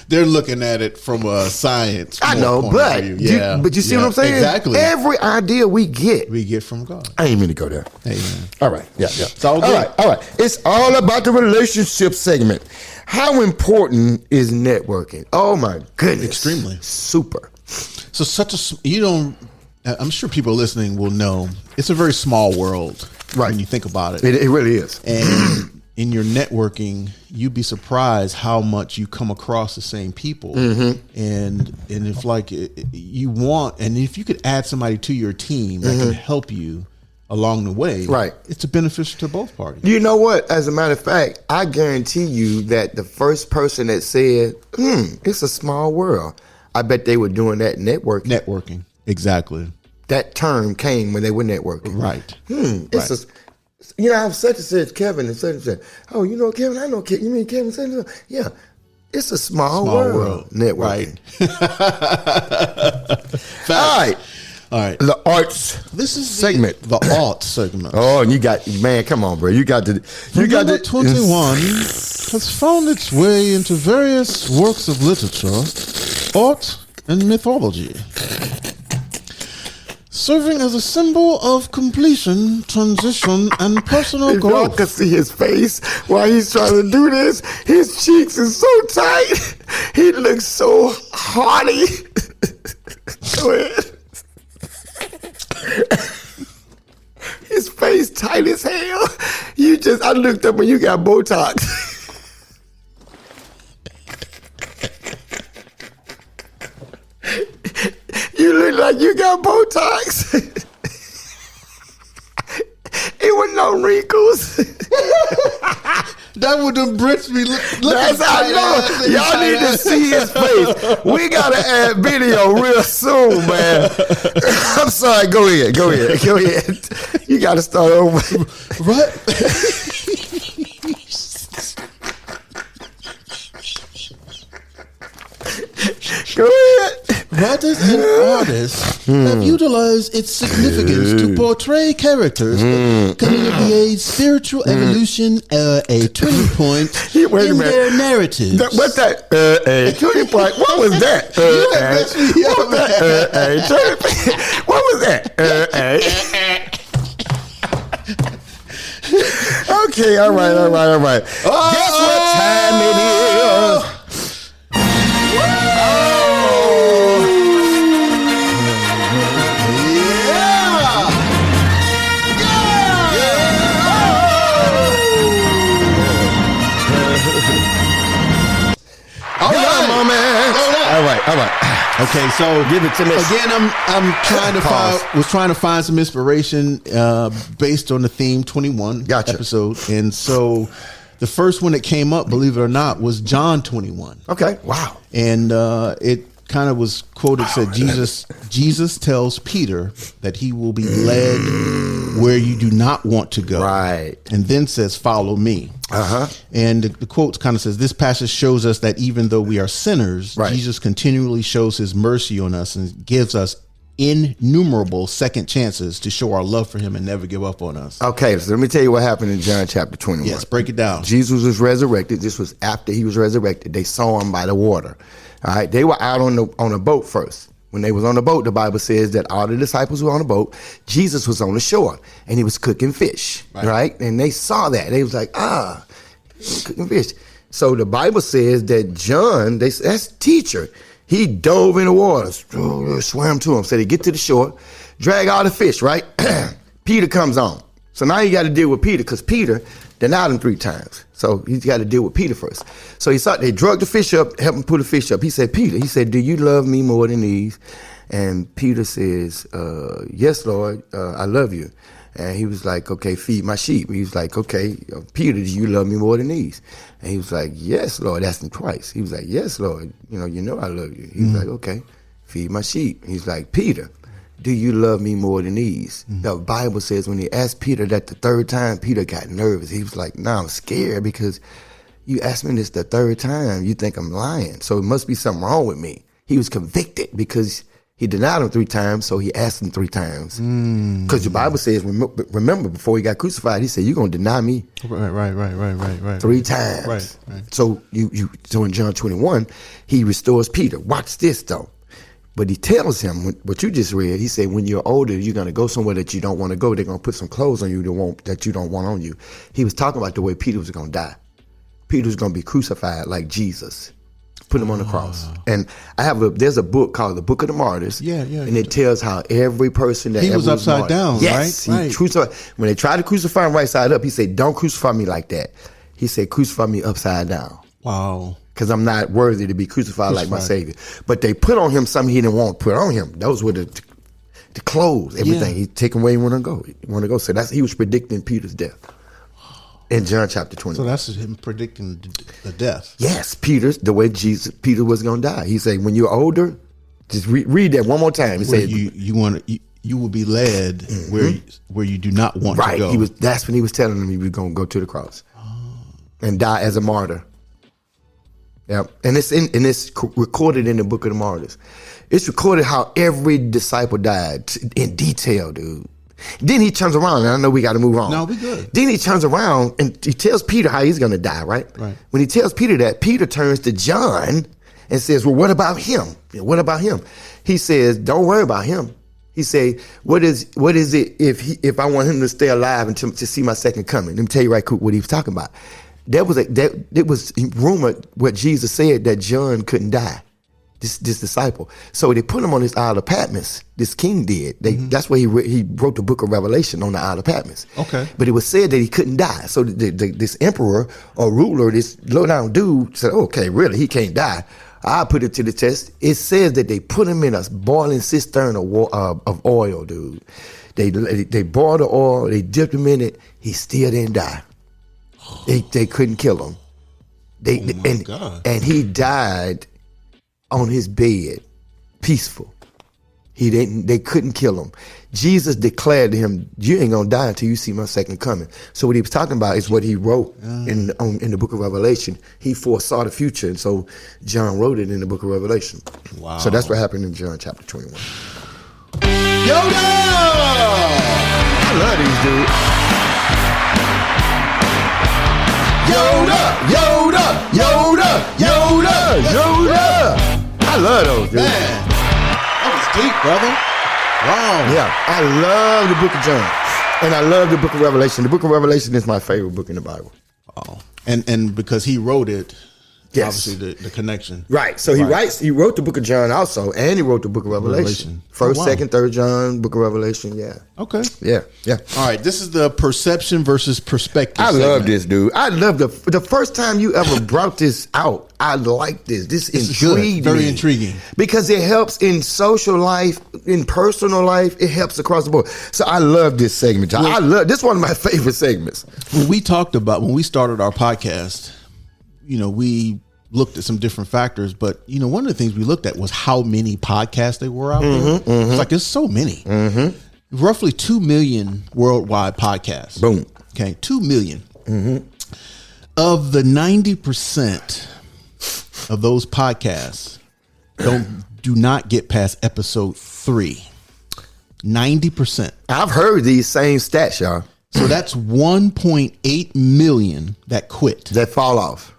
They're looking at it from a science. I know, but you see what I'm saying? Exactly. Every idea we get from God. I ain't mean to go there. Amen. All right. Yeah. It's all good. All right. It's all about the relationship segment. How important is networking? Oh my goodness. Extremely. Super. So I'm sure people listening will know it's a very small world when you think about it. It really is. And in your networking, you'd be surprised how much you come across the same people. And if you want, and if you could add somebody to your team that can help you along the way, it's a beneficial to both parties. You know what? As a matter of fact, I guarantee you that the first person that said, it's a small world, I bet they were doing that networking. Exactly. That term came when they were networking. Right. I have such and such Kevin and such and such. Oh, you know Kevin? I know Kevin. You mean Kevin? Such and such? Yeah. It's a small world. Networking. Right. All right. The arts. This is segment. The arts segment. Oh, and come on, bro. You got to. 21 has found its way into various works of literature, art, and mythology, serving as a symbol of completion, transition, and personal growth. Y'all can see his face while he's trying to do this. His cheeks are so tight. He looks so haughty. Go ahead. His face tight as hell. I looked up and you got Botox. You look like you got Botox. It was no wrinkles. That would have bridged me. That's how I know. Y'all need to see his face. We gotta add video real soon, man. I'm sorry. Go ahead. You gotta start over. What? Go ahead. Writers and artists have utilized its significance to portray characters coming of the age, spiritual evolution, a turning point in their narratives. What's that? A turning point. What was that? What was that? Okay, all right. Guess what time it is? All right. Okay, so give it to me again. I'm trying to find some inspiration based on the theme 21 episode, and so the first one that came up, believe it or not, was John 21. Okay, wow, and it kind of was quoted said Jesus tells Peter that he will be led where you do not want to go, right, and then says follow me. And the quote kind of says, this passage shows us that even though we are sinners, Jesus continually shows his mercy on us and gives us innumerable second chances to show our love for him and never give up on us. Okay, so let me tell you what happened in John chapter 21. Yes, break it down. Jesus was resurrected. This was after he was resurrected. They saw him by the water. All right, they were out on a boat first. When they was on the boat, the Bible says that all the disciples were on the boat. Jesus was on the shore and he was cooking fish, right? And they saw that. They was like, cooking fish. So the Bible says that John, that's teacher. He dove in the water, swam to him. So they get to the shore, drag all the fish, right? Peter comes on. So now you got to deal with Peter because Peter denied him 3 times. So he's got to deal with Peter first. So they drug the fish up, helped him pull the fish up. He said, Peter, do you love me more than these? And Peter says, yes, Lord, I love you. And he was like, okay, feed my sheep. He was like, okay, Peter, do you love me more than these? And he was like, yes, Lord. Asked him twice. He was like, yes, Lord. You know I love you. He was like, okay, feed my sheep. He's like, Peter, do you love me more than these? The Bible says when he asked Peter that the 3rd time, Peter got nervous. He was like, no, I'm scared because you asked me this the 3rd time. You think I'm lying. So it must be something wrong with me. He was convicted because he denied him 3 times, so he asked him 3 times. Because the Bible says, remember, before he got crucified, he said, you're going to deny me Right. 3 times. Right. So so in John 21, he restores Peter. Watch this, though. But he tells him, what you just read, he said, when you're older, you're going to go somewhere that you don't want to go. They're going to put some clothes on you that you don't want on you. He was talking about the way Peter was going to die. Peter was going to be crucified like Jesus. Put him on the cross. And there's a book called The Book of the Martyrs. Yeah. And it tells how every person that he was upside down, yes, right? He crucified. When they tried to crucify him right side up, he said, don't crucify me like that. He said, crucify me upside down. Wow. Because I'm not worthy to be crucified like my Savior. But they put on him something he didn't want to put on him. Those were the clothes, everything. He take him where he want to go. So he was predicting Peter's death. In John chapter 20. So that's him predicting the death. Yes, the way Peter was going to die. He said, when you're older, just read that one more time. He said, you will be led where you do not want to go. Right. That's when he was telling him he was going to go to the cross and die as a martyr. Yeah, and it's recorded in the Book of the Martyrs. It's recorded how every disciple died in detail, dude. Then he turns around, and I know we got to move on. No, we good. Then he turns around and he tells Peter how he's going to die, right? Right. When he tells Peter that, Peter turns to John and says, well, what about him? What about him? He says, don't worry about him. He said, what is it if I want him to stay alive and to see my second coming? Let me tell you right quick what he was talking about. It was rumored what Jesus said that John couldn't die. This disciple. So they put him on this Isle of Patmos. This king did. That's where he wrote the book of Revelation on the Isle of Patmos. Okay. But it was said that he couldn't die. So this emperor or ruler, this low down dude said, okay, really, he can't die. I put it to the test. It says that they put him in a boiling cistern of oil, dude. They boiled the oil. They dipped him in it. He still didn't die. They couldn't kill him. God. And he died on his bed, peaceful. They couldn't kill him. Jesus declared to him, you ain't gonna die until you see my second coming. So what he was talking about is what he wrote in the book of Revelation. He foresaw the future, and so John wrote it in the book of Revelation. Wow. So that's what happened in John chapter 21. Yoda! I love these dudes. Yoda! I love those, dude. Man, that was deep, brother. Wow. Yeah, I love the book of John. And I love the book of Revelation. The book of Revelation is my favorite book in the Bible. Oh. And because he wrote it, yes. Obviously the connection. Right. So he wrote the book of John also, and he wrote the book of Revelation. First, second, third John, book of Revelation, yeah. Okay. Yeah. All right, this is the perception versus perspective I segment. love this, dude. I love the first time you ever brought this out, I like this. This intrigued me. Very intriguing. Because it helps in social life, in personal life, it helps across the board. So I love this segment. This is one of my favorite segments. When we started our podcast, we looked at some different factors, but one of the things we looked at was how many podcasts there were out there. It's like there's so many. Roughly 2 million worldwide podcasts. Boom. Okay, 2 million. Of the 90% of those podcasts do not get past episode 3. 90%. I've heard these same stats, y'all. So that's 1.8 million that quit. That fall off.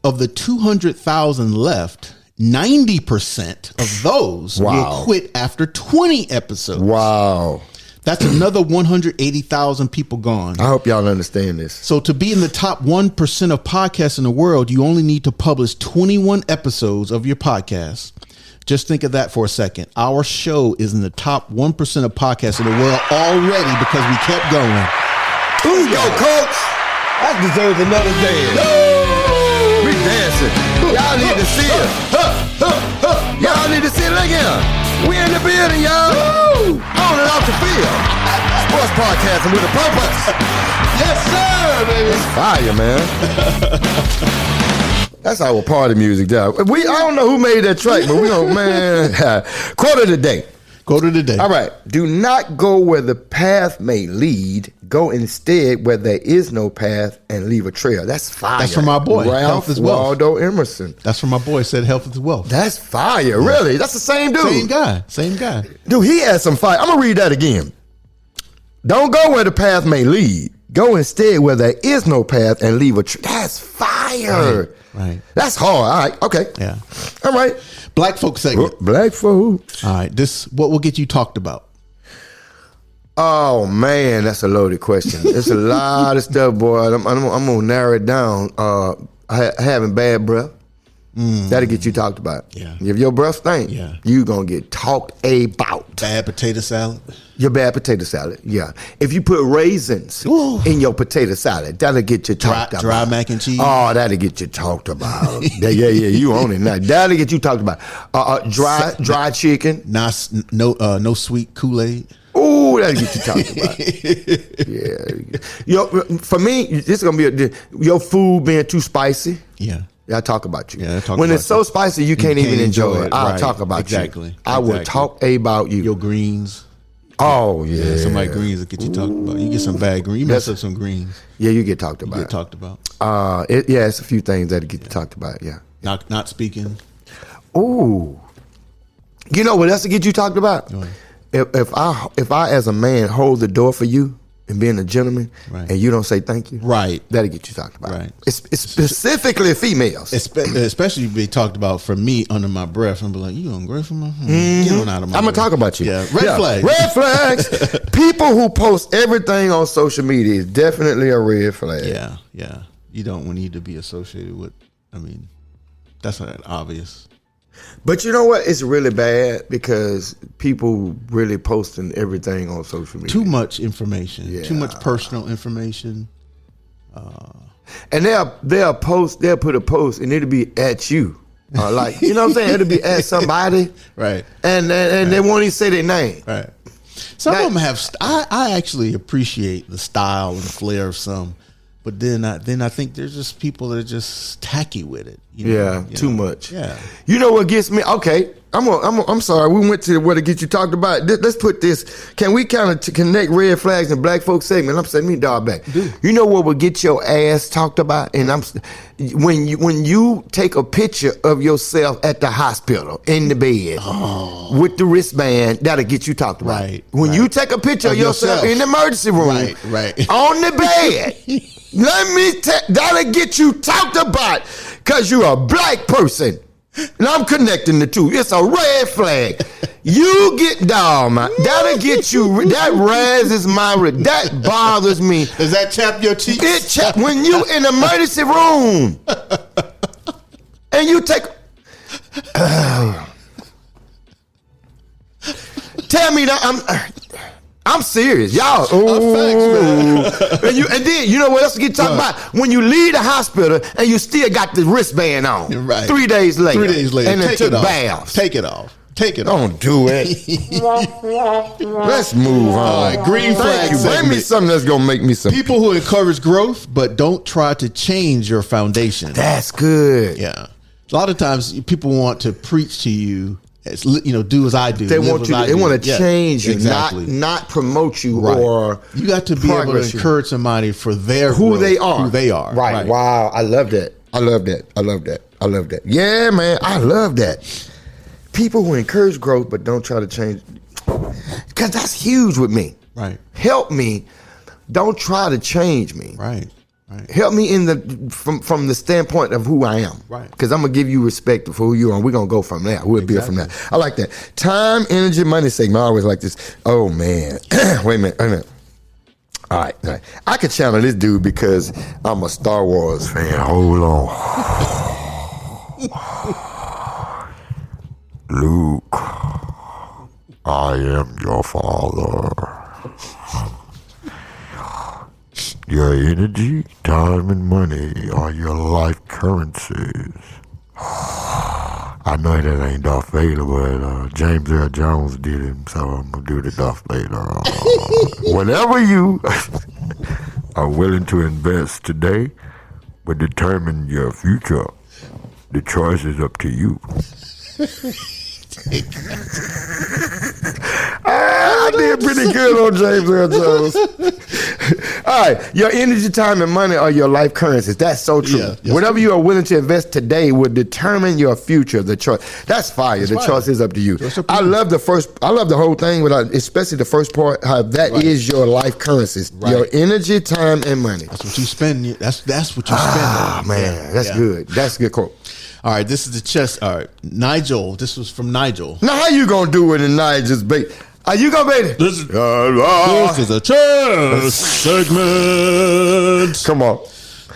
Of the 200,000 left, 90% of those will quit after 20 episodes. Wow. That's another 180,000 people gone. I hope y'all understand this. So to be in the top 1% of podcasts in the world, you only need to publish 21 episodes of your podcast. Just think of that for a second. Our show is in the top 1% of podcasts in the world already because we kept going. Ooh, go, Coach. That deserves another dance. We dancing. Y'all need to see it. Y'all need to see it. Look here. We in the building, y'all. On and off the field. Sports podcasting with a purpose. Yes, sir, baby. It's fire, man. That's our party music, there. I don't know who made that track, but we don't, man. Quote of the day. Quote of the day. All right. Do not go where the path may lead. Go instead where there is no path and leave a trail. That's fire. That's from my boy, Ralph Health is Wealth. Waldo Emerson. That's from my boy, said health is wealth. That's fire. Really? That's the same dude. Same guy. Dude, he has some fire. I'm going to read that again. Don't go where the path may lead. Go instead where there is no path and leave a trail. That's fire. Right. That's hard. All right. Okay. Yeah. All right. Black folk segment. Black folks. All right. What will get you talked about? Oh man, that's a loaded question. It's a lot of stuff, boy. I'm gonna narrow it down. Having bad breath, that'll get you talked about. Yeah. If your breath stink, you gonna get talked about. Bad potato salad. Your bad potato salad, yeah. If you put raisins in your potato salad, that'll get you talked about. Dry mac and cheese. Oh, that'll get you talked about. yeah, you own it now. That'll get you talked about. Dry chicken. No sweet Kool-Aid. Ooh, that'll get you talking about. Yeah. For me, this is going to be your food being too spicy. Yeah. I talk about you. Yeah, when it's so spicy, you can't even enjoy it. I'll right. talk about exactly. you. I will talk about you. Your greens. Oh, yeah. Somebody greens will get you talked about. You get some bad greens. You mess up some greens. Yeah, you get talked about. You get talked about. It's a few things that'll get you talked about, yeah. Not speaking. Ooh. You know what else will get you talked about? If I as a man hold the door for you and being a gentleman, and you don't say thank you, that'll get you talked about. Right. It's specifically females. Especially be talked about from me under my breath and be like, you ungrateful, man? Get on out of my I'm gonna talk about you. Yeah. Red flags. Red flags. People who post everything on social media is definitely a red flag. Yeah. You don't need to be associated with. I mean, that's not obvious. But you know what? It's really bad because people really posting everything on social media. Too much information. Too much personal information. And they'll put a post and it'll be at you. Like, you know what I'm saying? It'll be at somebody. Right. And they won't even say their name. Right. Some of them have. I actually appreciate the style and flair of some. But then I think there's just people that are just tacky with it. Too much. Yeah. You know what gets me? Okay, I'm sorry. We went to where to get you talked about. Let's put this. Can we kind of connect red flags and black folk segment? I'm saying me dog back. Dude. You know what would get your ass talked about? And when you take a picture of yourself at the hospital in the bed with the wristband, that'll get you talked about. Right. When you take a picture of yourself in the emergency room, right. on the bed. That'll get you talked about because you're a black person. And I'm connecting the two. It's a red flag. You get down, man. That'll get you. That raises that bothers me. Does that tap your cheeks? When you in the emergency room and you take. Tell me that I'm serious, y'all. And then you know what else to get talked about? When you leave the hospital and you still got the wristband on. Right. 3 days later. 3 days later. And then took baths. Take it off. Don't do it. Let's move on. All right, green flag. Bring me something that's gonna make me some. People who encourage growth, but don't try to change your foundation. That's good. Yeah. A lot of times people want to preach to you. Do as I do. They want you. They want to change you, exactly. not promote you, right. or you got to be able to encourage somebody for their who growth, they are. Who they are. Right. Wow. I love that. Yeah, man. I love that. People who encourage growth but don't try to change, because that's huge with me. Right. Help me. Don't try to change me. Right. Help me from the standpoint of who I am. Right. Because I'm going to give you respect for who you are. And we're going to go from there. We'll build from there. I like that. Time, energy, money segment. I always like this. Oh, man. Wait a minute. All right. I could channel this dude because I'm a Star Wars fan. Hold on. Luke, I am your father. Your energy, time, and money are your life currencies. I know that ain't Darth Vader, but James Earl Jones did him, so I'm going to do the Darth Vader. Whatever you are willing to invest today will determine your future. The choice is up to you. I did pretty good on James Earl Jones. All right, your energy, time, and money are your life currencies. That's so true. Yeah, yes, Whatever you are willing to invest today will determine your future. The choice. That's fire. The choice is up to you. I love the whole thing, especially the first part. How that is your life currencies. Right. Your energy, time, and money. That's what you spend. That's what you spend. Ah, man, that's good. That's a good quote. All right, this is the chess. All right, Nigel. This was from Nigel. Now, how you gonna do it in Nigel's bait? Are you gonna bait it? This is a chess segment. Come on.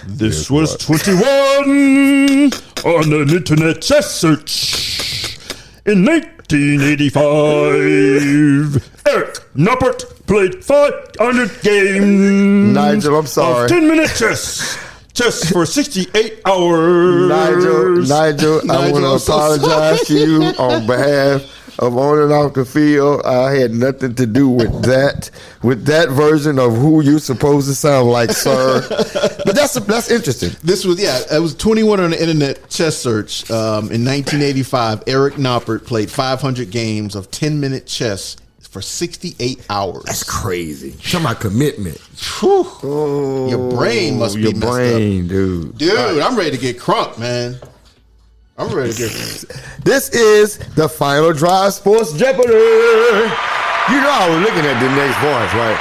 This was 21 on an internet chess search in 1985. Eric Noppert played 500 games. Nigel, I'm sorry. Of 10-minute chess. Chess for 68 hours. Nigel, I want to apologize to you on behalf of on and off the field. I had nothing to do with that version of who you're supposed to sound like, sir. But that's interesting. It was 21 on the internet chess search in 1985. Eric Noppert played 500 games of 10-minute chess for 68 hours. That's crazy. Talking about commitment. Oh, your brain must be messed up. Dude. Right. I'm ready to get crunk, man. I'm ready to get This is the Final Drive Sports Jeopardy. You know I was looking at the next voice, right?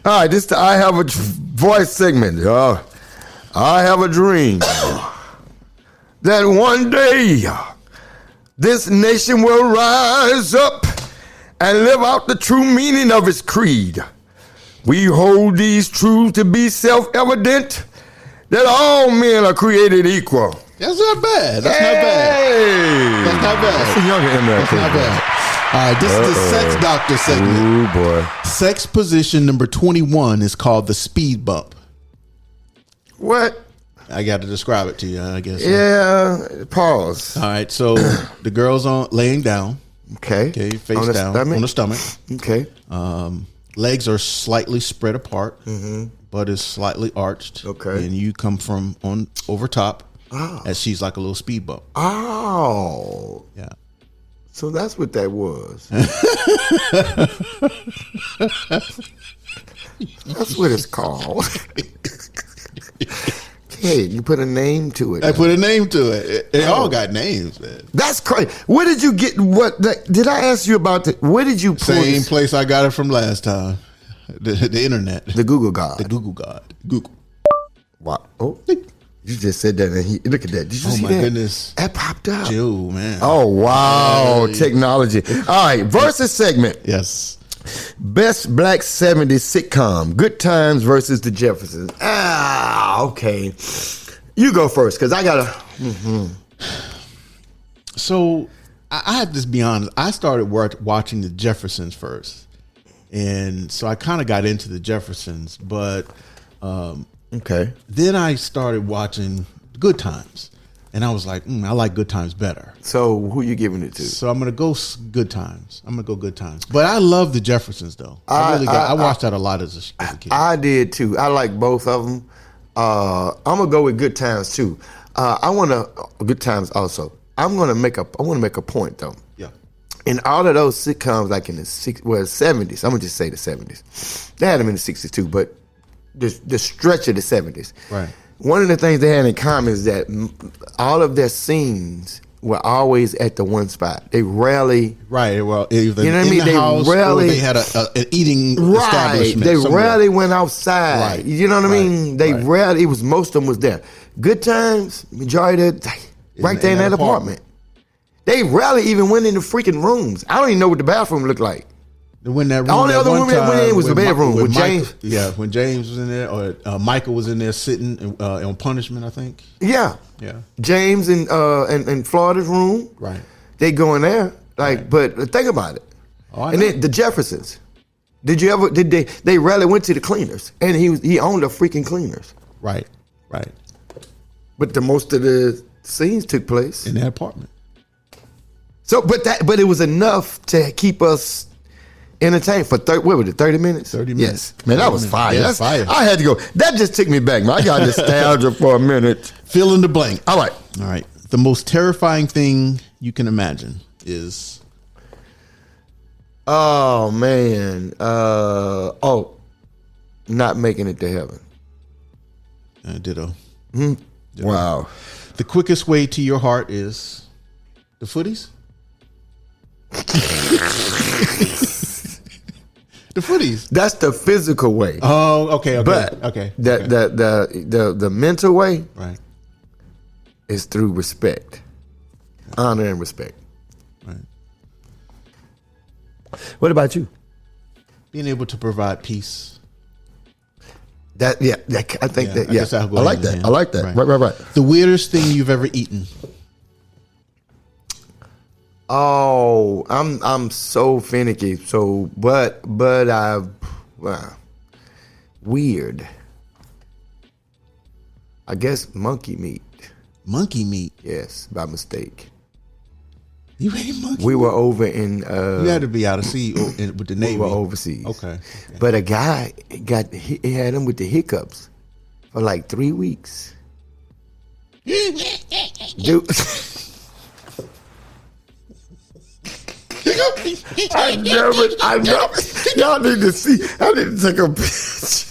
All right, this is the I Have a Voice segment. I have a dream that one day this nation will rise up and live out the true meaning of its creed. We hold these truths to be self-evident that all men are created equal. That's not bad. That's not bad. That's not bad. That's a younger That's not bad. All right, this is the sex doctor segment. Ooh, boy. Sex position number 21 is called the speed bump. What? I got to describe it to you, I guess. Yeah, pause. All right, so the girl's laying down. Okay. Face down on the stomach. Okay. Legs are slightly spread apart, but is slightly arched. Okay. And you come from on over top, as she's like a little speed bump. Oh. Yeah. So that's what that was. That's what it's called. Hey, you put a name to it. I put a name to it. They all got names, man. That's crazy. Where did you get did I ask you about where did you pull Same this? place I got it from last time. The internet. The Google God. The Google God. Google. Wow. Oh, you just said that and look at that. Did you see that? Oh my goodness. That popped up. Joe, man. Oh wow. Technology. All right, versus segment. Yes. Best Black 70s sitcom. Good Times versus The Jeffersons. Okay. You go first, because I got to... So, I have to be honest. I started watching The Jeffersons first. And so I kind of got into The Jeffersons. But okay. Then I started watching Good Times. And I was like, I like Good Times better. So who you giving it to? So I'm going to go Good Times. But I love The Jeffersons, though. I watched that a lot as a kid. I did, too. I like both of them. I'm going to go with Good Times, too. Good Times also. I want to make a point, though. Yeah. In all of those sitcoms, like in the 70s, I'm going to just say the 70s. They had them in the 60s, too, but the stretch of the 70s. Right. One of the things they had in common is that all of their scenes were always at the one spot. They rarely, Right. Well, either You know what I in mean? the They house rarely- or they had an eating establishment. They somewhere. rarely went outside. Right. You know what I mean? They Right. rarely. It was most of them was there. Good times, majority of right there in that apartment. They rarely even went in the freaking rooms. I don't even know what the bathroom looked like. When that room, The only that other one room that went time in was the when bedroom when with James. When James was in there, or Michael was in there sitting on punishment, I think. Yeah, Yeah. James and Florida's room. Right. They go in there. Like, but think about it. Oh, I And know. then the Jeffersons. Did you ever? Did they rarely went to the cleaners? And he owned the freaking cleaners. Right. Right. But the most of the scenes took place. In that apartment. So, but it was enough to keep us entertained for 30 minutes? 30 Yes. minutes. Man, that 30 was minutes. fire. Yeah, That's fire. I had to go. That just took me back, man. I got nostalgia for a minute. Fill in the blank. All right. All right. The most terrifying thing you can imagine is Oh, man. Not making it to heaven. ditto. Wow. The quickest way to your heart is the footies. The footies. That's the physical way. Oh, okay. But okay. the mental way Right. is through respect. Honor and respect. Right. What about you? Being able to provide peace. I think Yeah, that I guess that'll go I like hand in that. hand. I like that. Right. Right. The weirdest thing you've ever eaten. Oh, I'm so finicky. So, but I've weird. I guess monkey meat. Monkey meat. Yes, by mistake. You ate monkey We meat? were over in. You had to be out of sea with the Navy. We were overseas. Okay. But a guy he had him with the hiccups for like 3 weeks. Dude. I never. Y'all need to see. I need to take a picture.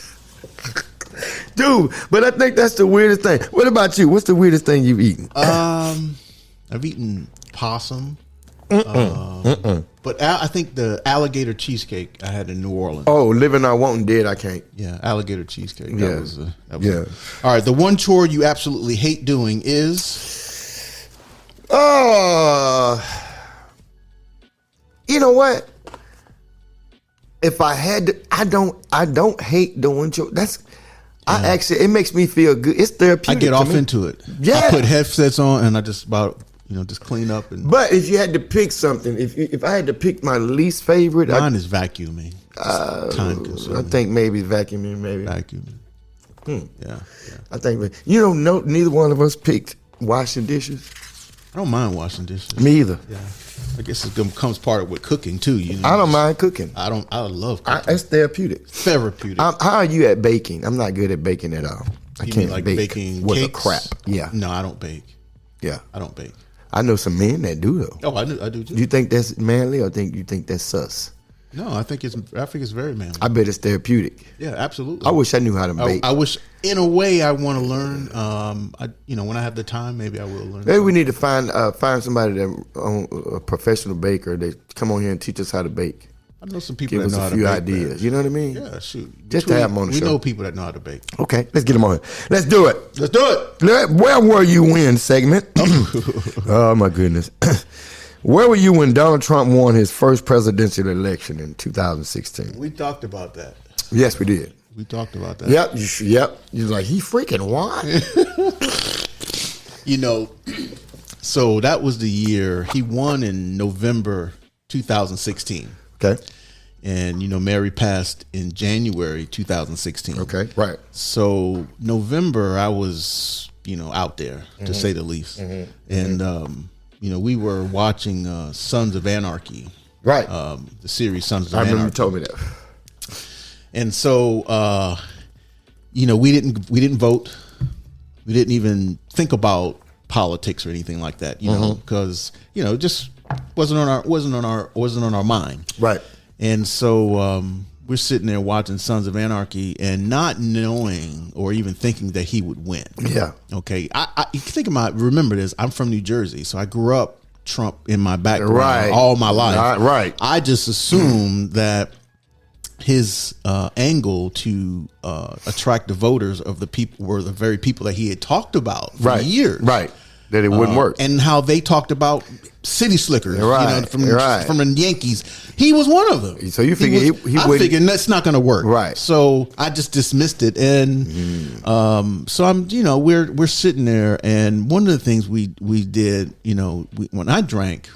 Dude, but I think that's the weirdest thing. What about you? What's the weirdest thing you've eaten? I've eaten possum. But I think the alligator cheesecake I had in New Orleans. Oh, living I won't, dead I can't. Yeah, alligator cheesecake. Yeah. That was Yeah. All right, the one chore you absolutely hate doing is You know what? If I had to, I don't hate doing chores. It makes me feel good. It's I therapeutic. get to off me. into it. Yeah. I put headsets on and I just just clean up and But if you had to pick something, if I had to pick my least favorite, mine is vacuuming. It's time consuming. I think maybe vacuuming, maybe. Vacuuming. Yeah. I think neither one of us picked washing dishes. I don't mind washing dishes. Me either. Yeah. I guess it becomes part of with cooking too. I don't mind cooking. I love cooking. It's therapeutic. Therapeutic. How are you at baking? I'm not good at baking at all. I You can't mean like bake baking with cakes? a crap. Yeah, No, I don't bake. yeah. I don't bake. I know some men that do though. Oh, I do too. Do you think that's manly, or you think that's sus? No, I think it's very manly. I bet it's therapeutic. Yeah, absolutely. I wish I knew how to bake. I wish, in a way, I want to learn. When I have the time, maybe I will learn. Maybe we need to find somebody a professional baker that come on here and teach us how to bake. I know some people Give that us know a how to few bake. ideas. Man. You know what I mean? Yeah, shoot. Just to have them on the we show. know people that know how to bake. Okay, let's get them on here. Let's do it. Let's do it. Where were you when segment? Oh my goodness. Where were you when Donald Trump won his first presidential election in 2016? We talked about that. Yes, we did. We talked about that. Yep. Yep. You're like, he freaking won. So that was the year he won in November 2016. Okay. And, Mary passed in January 2016. Okay. Right. So November, I was, out there, to say the least. And, we were watching Sons of Anarchy. Right. The series Sons of I Anarchy. remember you told me that. And so, we didn't vote. We didn't even think about politics or anything like that, because it just wasn't on our mind. Right. And so, we're sitting there watching Sons of Anarchy and not knowing or even thinking that he would win. Yeah. Okay. You think about, remember this, I'm from New Jersey, so I grew up Trump in my background all my life. Right. I just assumed that his angle to attract the voters of the people were the very people that he had talked about for years. Right. That it wouldn't work. And how they talked about city slickers, right. from the Yankees. He was one of them. So you figure he I wouldn't. figured that's not going to work. Right. So I just dismissed it. And so I'm, we're sitting there. And one of the things we did, when I drank,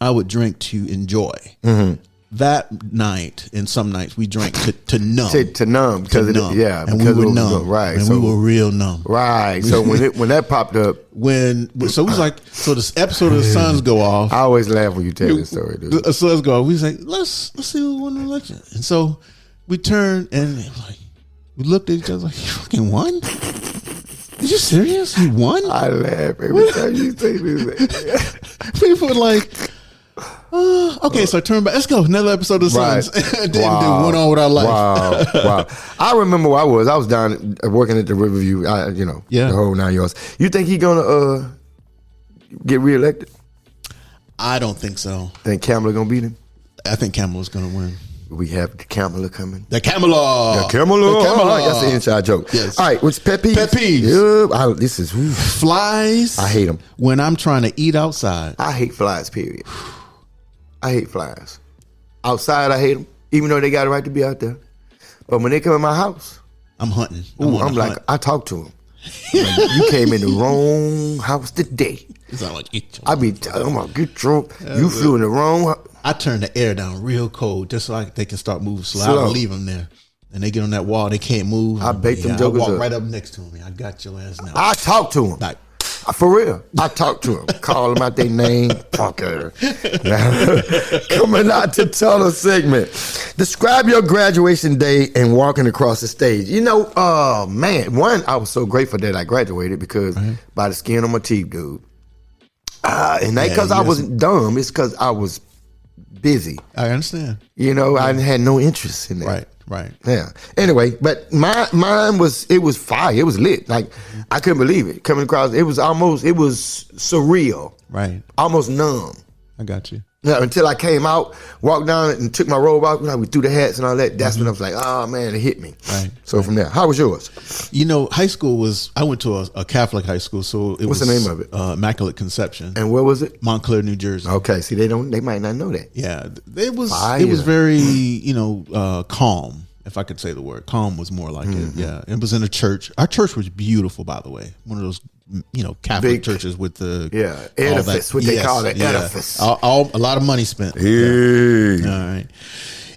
I would drink to enjoy. Mm-hmm. That night and some nights we drank to numb. To numb. Because and we were numb. Right. And we were real numb. Right. So when that popped up. So it was like, so this episode of the Suns go off. I always laugh when you tell this story, dude. The Suns go off. We was like, let's see who won the election. And so we turned and we looked at each other like, you fucking won? Are you serious? You won? I laugh every time you say this. People were like, okay, so I turned back. Let's go. Another episode of the Suns. And then went on with our life. Wow. I remember where I was down working at the Riverview, the whole 9 yards. You think he going to get reelected? I don't think so. Think Kamala going to beat him? I think Kamala's going to win. We have the Kamala coming. The Kamala. That's an inside joke. Yes. All right, what's pet peeves? Pet peeves. This is flies. I hate them. When I'm trying to eat outside. I hate flies, period. I hate flies. Outside, I hate them, even though they got a right to be out there. But when they come in my house, I'm hunting. I'm like, I talk to them. Like, you came in the wrong house today. I be telling them, get drunk. You flew in the wrong. I turn the air down real cold just so they can start moving slow. I don't leave them there. And they get on that wall, they can't move. I bake them jokers I walk up. right up next to them. I got your ass now. I talk to them. Like, for real. I talk to them. Call them out their name. Fucker. Coming out to Tuller segment. Describe your graduation day and walking across the stage. One, I was so grateful that I graduated because by the skin on my teeth, dude. And that because I wasn't dumb. It's because I was busy. I understand. I had no interest in that. Right. Yeah. Anyway, but mine was fire. It was lit. Like I couldn't believe it coming across. It was surreal. Right. Almost numb. I got you. Yeah, until I came out, walked down and took my robe out. We threw the hats and all that. That's when I was like, oh man, it hit me. Right. So from there, how was yours? High school I went to a Catholic high school, so What's the name of it? Immaculate Conception. And where was it? Montclair, New Jersey. Okay, see, they might not know that. Yeah, it was. Fire. It was very, calm. If I could say the word, calm was more like it. Yeah, it was in a church. Our church was beautiful, by the way. One of those, Catholic Big churches with the edifice. What they call it, edifice. A lot of money spent. Hey. Yeah. All right.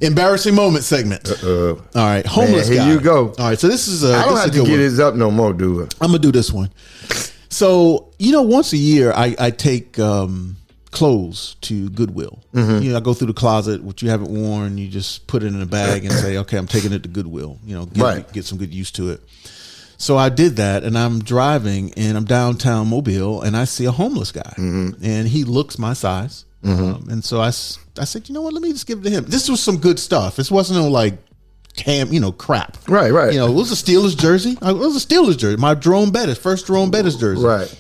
Embarrassing moment segment. All right, homeless Man, guy. Here you go. All right, so this is I don't have to get this up no more, do I? I'm gonna do this one. So once a year, I take clothes to Goodwill. Mm-hmm. I go through the closet, what you haven't worn, you just put it in a bag and say, okay, I'm taking it to Goodwill. Get some good use to it. So I did that, and I'm driving, and I'm downtown Mobile, and I see a homeless guy, and he looks my size. Mm-hmm. And so I said, you know what, let me just give it to him. This was some good stuff. This wasn't no crap. Right. It was a Steelers jersey. My first Jerome Bettis jersey. Right.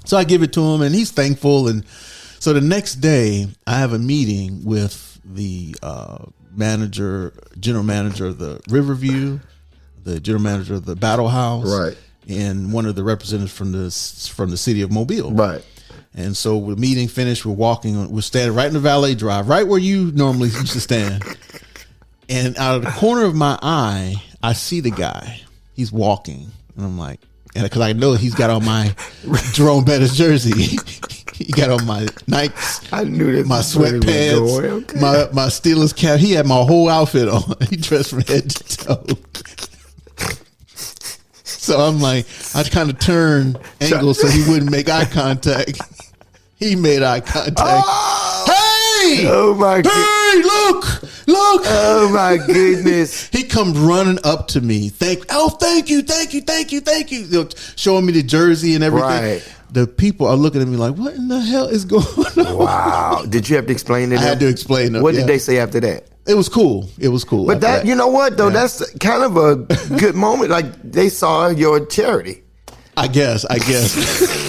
So I give it to him, and he's thankful. And so the next day, I have a meeting with the general manager of the Riverview, the general manager of the Battle House, right, and one of the representatives from the city of Mobile, right. And so the meeting finished. We're standing right in the valet drive, right where you normally used to stand. And out of the corner of my eye, I see the guy. He's walking, and I'm like, because I know he's got on my Jerome Bettis jersey. He got on my Nikes. I knew this. My sweatpants, okay. my Steelers cap. He had my whole outfit on. He dressed from head to toe. So I'm like, I kind of turned angle so he wouldn't make eye contact. He made eye contact. Oh! Hey! Oh my God! Hey! Look! Oh my goodness! He comes running up to me. Thank you, showing me the jersey and everything. Right. The people are looking at me like, what in the hell is going on? Wow! Did you have to explain to them? I had to explain them. What did they say after that? It was cool. It was cool. But that, you know what though, that's kind of a good moment. Like they saw your charity. I guess.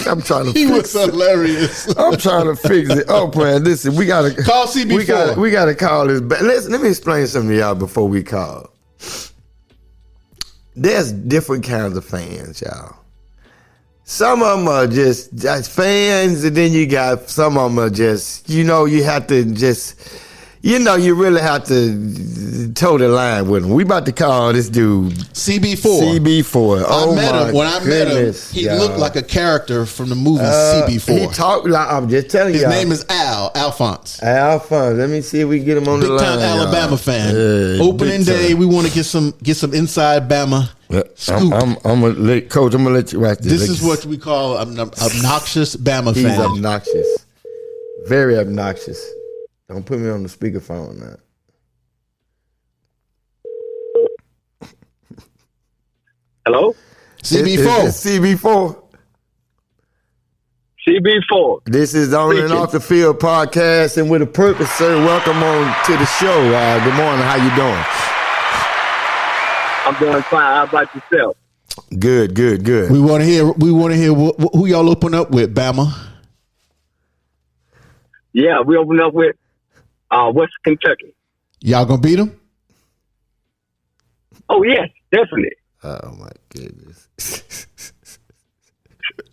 I'm trying to. He was hilarious. I'm trying to fix it. Oh man, listen, we gotta call CB4. We gotta call this. Listen, let me explain something to y'all before we call. There's different kinds of fans, y'all. Some of them are just fans, and then you got some of them are just, you have to just. You really have to toe the line with him. We about to call this dude CB4. CB4. Oh, When I met him, he looked like a character from the movie CB4. He talked like, I'm just telling you. His name is Alphonse. Alphonse. Let me see if we can get him on the line. Big time Alabama fan. Opening day, we want to get some inside Bama scoop. I'm gonna Coach. I'm gonna let you write this. This is what we call an obnoxious Bama fan. He's obnoxious. Very obnoxious. Don't put me on the speakerphone now. Hello? CB4. CB4. CB4. This is On and Off the Field podcast, and with a purpose, sir. Welcome on to the show. Good morning. How you doing? I'm doing fine. How about yourself? Good. We want to hear who y'all open up with, Bama. Yeah, we open up with West Kentucky. Y'all gonna beat them? Oh yes, definitely. Oh my goodness.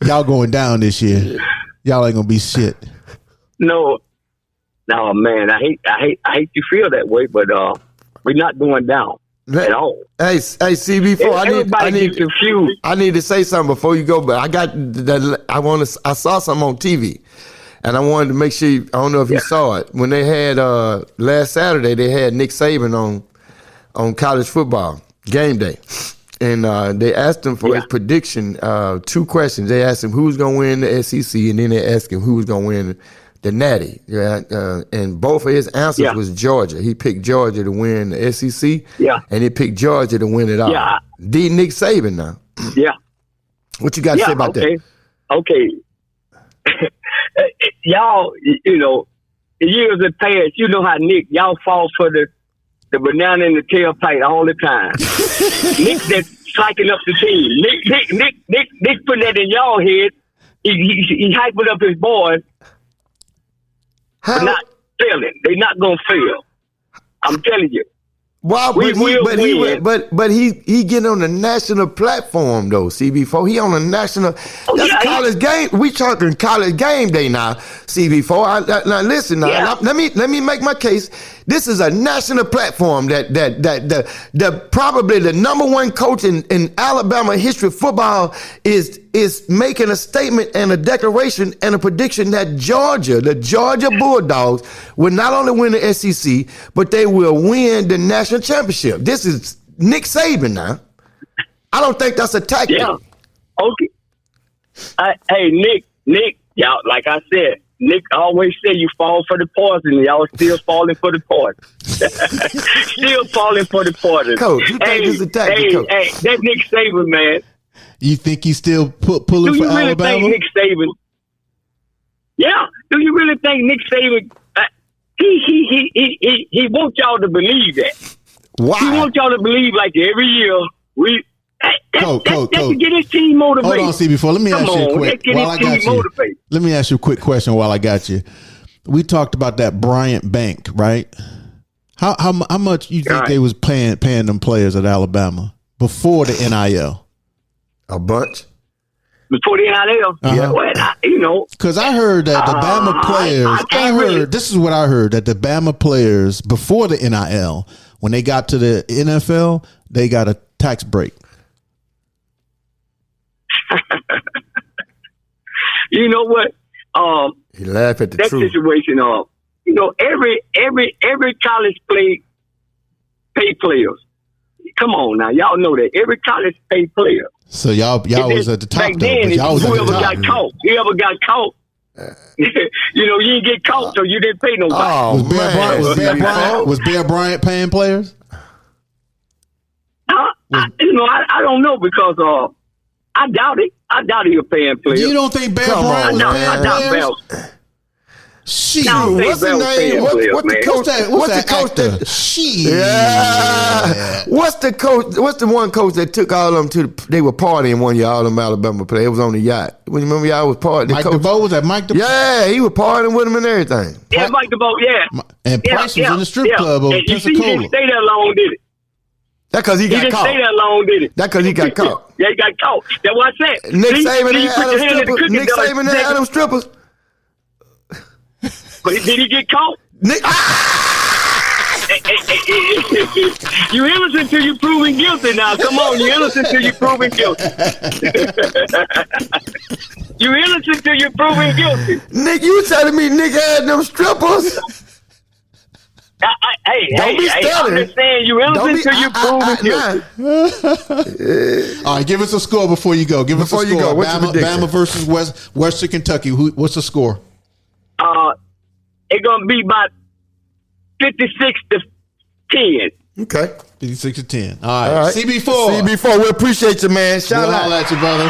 Y'all going down this year. Y'all ain't gonna be shit. No, man. I hate you feel that way, but we're not going down at all. Hey, CB4. I need to say something before you go, but I got I saw something on TV. And I wanted to make sure, I don't know if you saw it. When they had, last Saturday, they had Nick Saban on college football, game day. And they asked him for his prediction, 2 questions. They asked him who's going to win the SEC, and then they asked him who's going to win the Natty. And both of his answers was Georgia. He picked Georgia to win the SEC, and he picked Georgia to win it all. Yeah. Nick Saban now. Yeah. What you got to say about that? Okay. Y'all, in years of past, you know how Nick, y'all fall for the banana in the tailpipe all the time. Nick that's psyching up the team. Nick putting that in y'all head. He hyping up his boys. But not failing. They're not gonna fail. I'm telling you. Wow, but he getting on the national platform though. CB4, he on a national. That's college game. We talking college game day now. CB4. Now listen. Now let me make my case. This is a national platform that probably the number one coach in Alabama history of football is making a statement and a declaration and a prediction that the Georgia Bulldogs will not only win the SEC, but they will win the national championship. This is Nick Saban now. I don't think that's a tactic. Yeah. Okay. Hey, Nick, y'all, like I said, Nick always said you fall for the poison. Y'all still falling for the poison. Still falling for the poison. Coach, you think it's a tactic, Coach? Hey, that Nick Saban, man. You think he's still pulling for Alabama? Do you really think Nick Saban? Yeah. Do you really think Nick Saban? He wants y'all to believe that. Why? He wants y'all to believe like every year we. That can get his team motivated. Hold on, CB4. Let me ask you a quick. While I got you, let me ask you a quick question. While I got you, we talked about that Bryant Bank, right? How much you think they was paying them players at Alabama before the NIL? A bunch. Before the NIL, well, because I heard that the Bama players. This is what I heard, that the Bama players before the NIL, when they got to the NFL, they got a tax break. You know what? He laughed at the that truth. Situation. Every college pay players. Come on now, y'all know that every college pay player. So y'all was at the top. Back then, whoever got caught, you didn't get caught, so you didn't pay nobody. Oh, was Bear Bryant paying players? I don't know because I doubt it. I doubt he was paying players. You don't think Bear Bryant was paying players? She. Now, What's the name? What the coach? What's the coach that? She. Yeah. What's the coach? What's the one coach that took all of them to? They were partying one year. All them Alabama players. It was on the yacht. When you remember y'all was partying. Mike DeVoe, was that Mike DeVoe? Yeah, he was partying with him and everything. Yeah, Mike DeVoe, yeah. And Price was in the strip club of and you see, he Pensacola. didn't stay that long, did it? That because he He got didn't caught. stay that long, did it? That because he got caught. Yeah, he got caught. That's what I said. Nick See, Saban you and put Adam your hand in the strippers. cookie Nick jar, Saban and Jacob. Adam strippers. But did he get caught? Nick. You innocent till you proven guilty now. Come on, you innocent till you proven guilty. You innocent till you proven guilty. Nick, you telling me Nick had them strippers? Don't be I'm stuttering. just saying you innocent till you proven guilty. All right, give us a score before you go. Give us a Before score. you go, what's your prediction? Bama versus Western Kentucky. What's the score? It's gonna be about 56-10. Okay. 56-10. All All right. right. CB4. CB4, we appreciate you, man. Shout We'll out. holler at you, brother.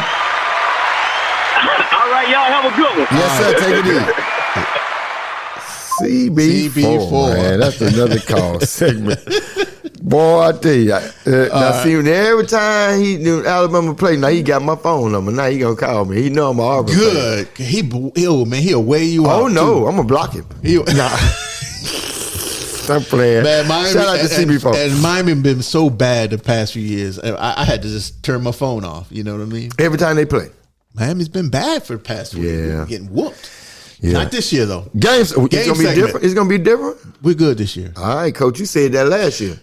All right, y'all have a good one. Yes, sir. Take it easy. CB4, man. That's another call segment. Boy, I tell you. Now, see, every time he do Alabama play, now he got my phone number. Now he gonna call me. He know I'm an Auburn fan. Good. He'll weigh you out. Oh, no. I'm gonna block him. Nah. I'm playing. Man, Miami, Shout out to CB4. And Miami been so bad the past few years. I had to just turn my phone off. You know what I mean? Every time they play. Miami's been bad for the past few years. Yeah. Getting whooped. Yeah. Not this year, though. Games, it's gonna be segment. different. It's gonna be different. We're good this year. All right, Coach. You said that last year.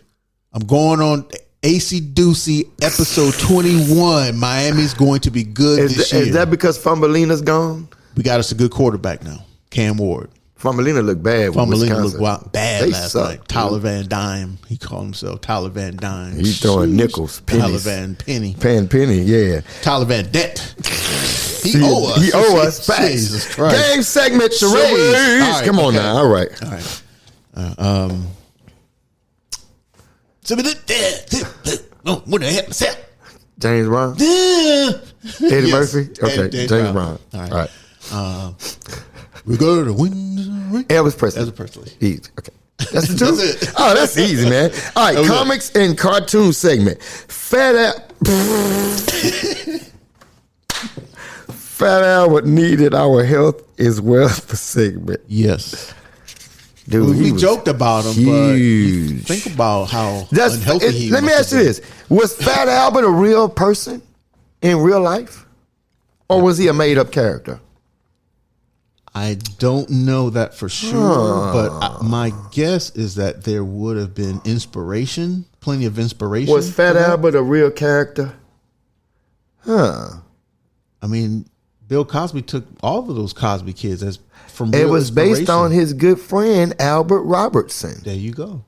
I'm going on Acey Deucey episode 21. Miami's going to be good this year. Is that because Fumbelina's gone? We got us a good quarterback now, Cam Ward. Fumbelina looked bad with Fumbelina Wisconsin. looked bad They last suck, night. Tyler Van Dyne. He called himself Tyler Van Dyne. He's throwing nickels, Tyler pennies. Van Penny. Penny, yeah. Tyler Van Dent. He See, owe us. He owe us. Facts. Jesus Christ. Game segment, charades. Charades. All right, Come on okay. now. All right. All right. What the heck is that? James Brown. Eddie Murphy. Okay. James James Brown. Brown. All right. All right. We go to the winds. Elvis Presley. Elvis Presley. Easy. Okay. That's the truth. That's it. Oh, that's easy, man. All right. That was Comics and cartoon segment. Fat Albert needed our health is wealth segment. Yes. Dude, We was joked about him, huge. but think about how That's, unhealthy he let me must ask you have this. Was Fat Albert a real person in real life? Or was he a made-up character? I don't know that for sure, but my guess is that there would have been inspiration, plenty of inspiration. Was Fat for that. Albert a real character? Huh. I mean, Bill Cosby took all of those Cosby kids as from It real was based inspiration. on his good friend, Albert Robertson. There you go.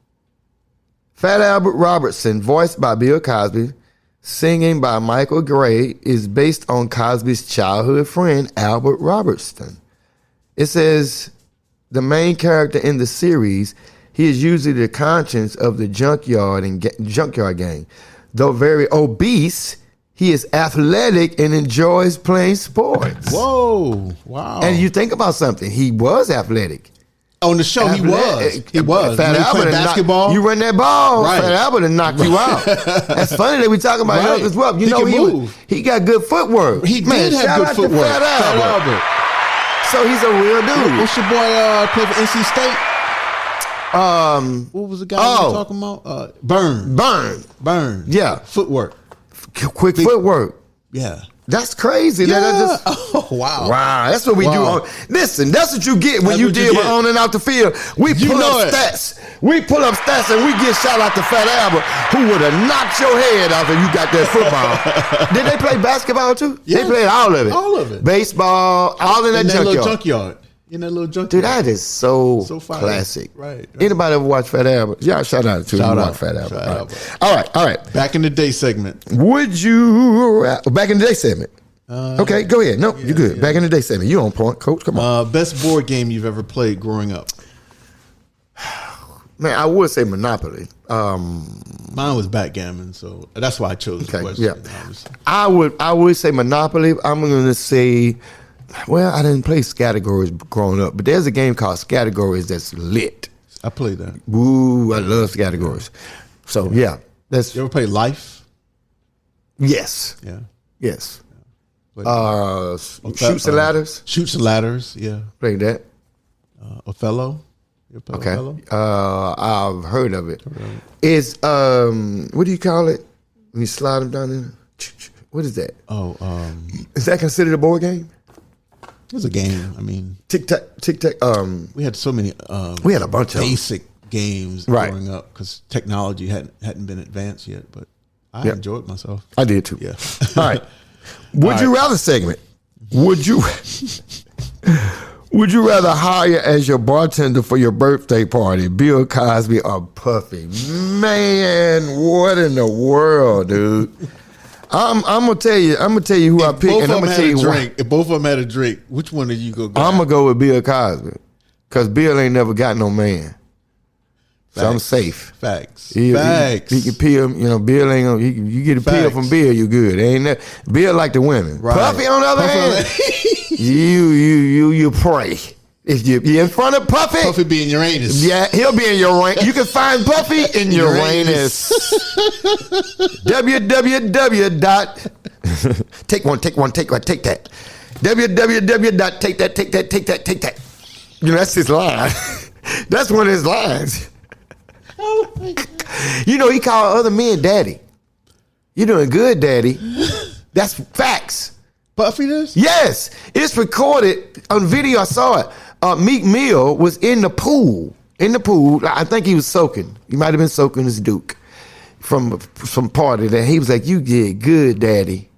Fat Albert Robertson, voiced by Bill Cosby, singing by Michael Gray, is based on Cosby's childhood friend, Albert Robertson. It says the main character in the series, he is usually the conscience of the junkyard gang. Though very obese, he is athletic and enjoys playing sports. Whoa! Wow! And you think about something, he was athletic. on the show, he was. Fat When he Albert played and basketball. you run that ball. Right. Fat Albert and knock you out. That's funny that we talking about Right. health as well. You He know can move. he got good footwork. He Man, did have shout good out to footwork. Fat Albert. So he's a real dude. What's your boy play for NC State? What was the guy we were talking about? Burn. Yeah. Footwork. Quick footwork. Yeah. That's crazy. Yeah. That Oh, wow. Wow, that's what we Wow. do. Listen, that's what you get when That's you what you deal with get. on and out the field. We You pull know up it. stats. We pull up stats and we get shout out to Fat Albert, who would have knocked your head off if you got that football. Did they play basketball too? Yeah. They played all of it. All of it. Baseball, all in that In that little junkyard. junkyard. In that little junkyard. Dude, that is so fire. classic. Right. Anybody ever watch Fat Albert? Yeah, shout out to Shout you. out. Watch Fat Albert. Fat All Albert. right. All right. Back in the day segment. Would you back in the day segment? Okay, go ahead. No, you're good. yeah. Back in the day segment. You on point, Coach. Come on. Best board game you've ever played growing up? Man, I would say Monopoly. Mine was backgammon, so that's why I chose the Okay, question. yeah. obviously. I would say Monopoly. I'm going to say Well, I didn't play categories growing up, but there's a game called categories that's lit. I played that. Ooh, I love categories. So yeah, that's You ever play Life? yes, Yeah. yes. Played Shoots and ladders. Shoots and Ladders. Yeah. Played that. Othello. You ever play Okay. Othello? I've heard of it. It's what do you call it when you slide them down in? What is that? Oh, Is that considered a board game? it was a game. I mean, Tic tac, tic tac. we had so many We had a bunch of them. basic games Right. growing up because technology hadn't been advanced yet. But I Yep. enjoyed myself. I did too. Yeah. All right. Would you rather segment? Would you rather hire as your bartender for your birthday party Bill Cosby or Puffy? Man, what in the world, dude? I'm gonna tell you who I picked, Both and of I'm them gonna tell had you a why. drink. If both of them had a drink, which one are you gonna go? I'm gonna go with Bill Cosby because Bill ain't never got no man, so I'm Facts. safe. Facts. He Facts. can peel. You know, Bill ain't gonna. You get a peel Facts. from Bill, you good. Ain't that Bill like the women? Right. Puffy on the other hand, you pray. If you're in front of Puffy, Puffy being Uranus. yeah, he'll be in your rank. You can find Puffy in Uranus. www. Take that. www.take that. You know, that's his line. That's one of his lines. Oh my God. You know, he called other men daddy. You're doing good, daddy. That's facts. Puffy does? Yes, it's recorded on video. I saw it. Meek Mill was in the pool. I think he was soaking. He might have been soaking his Duke from some party that he was like, "You did good, daddy.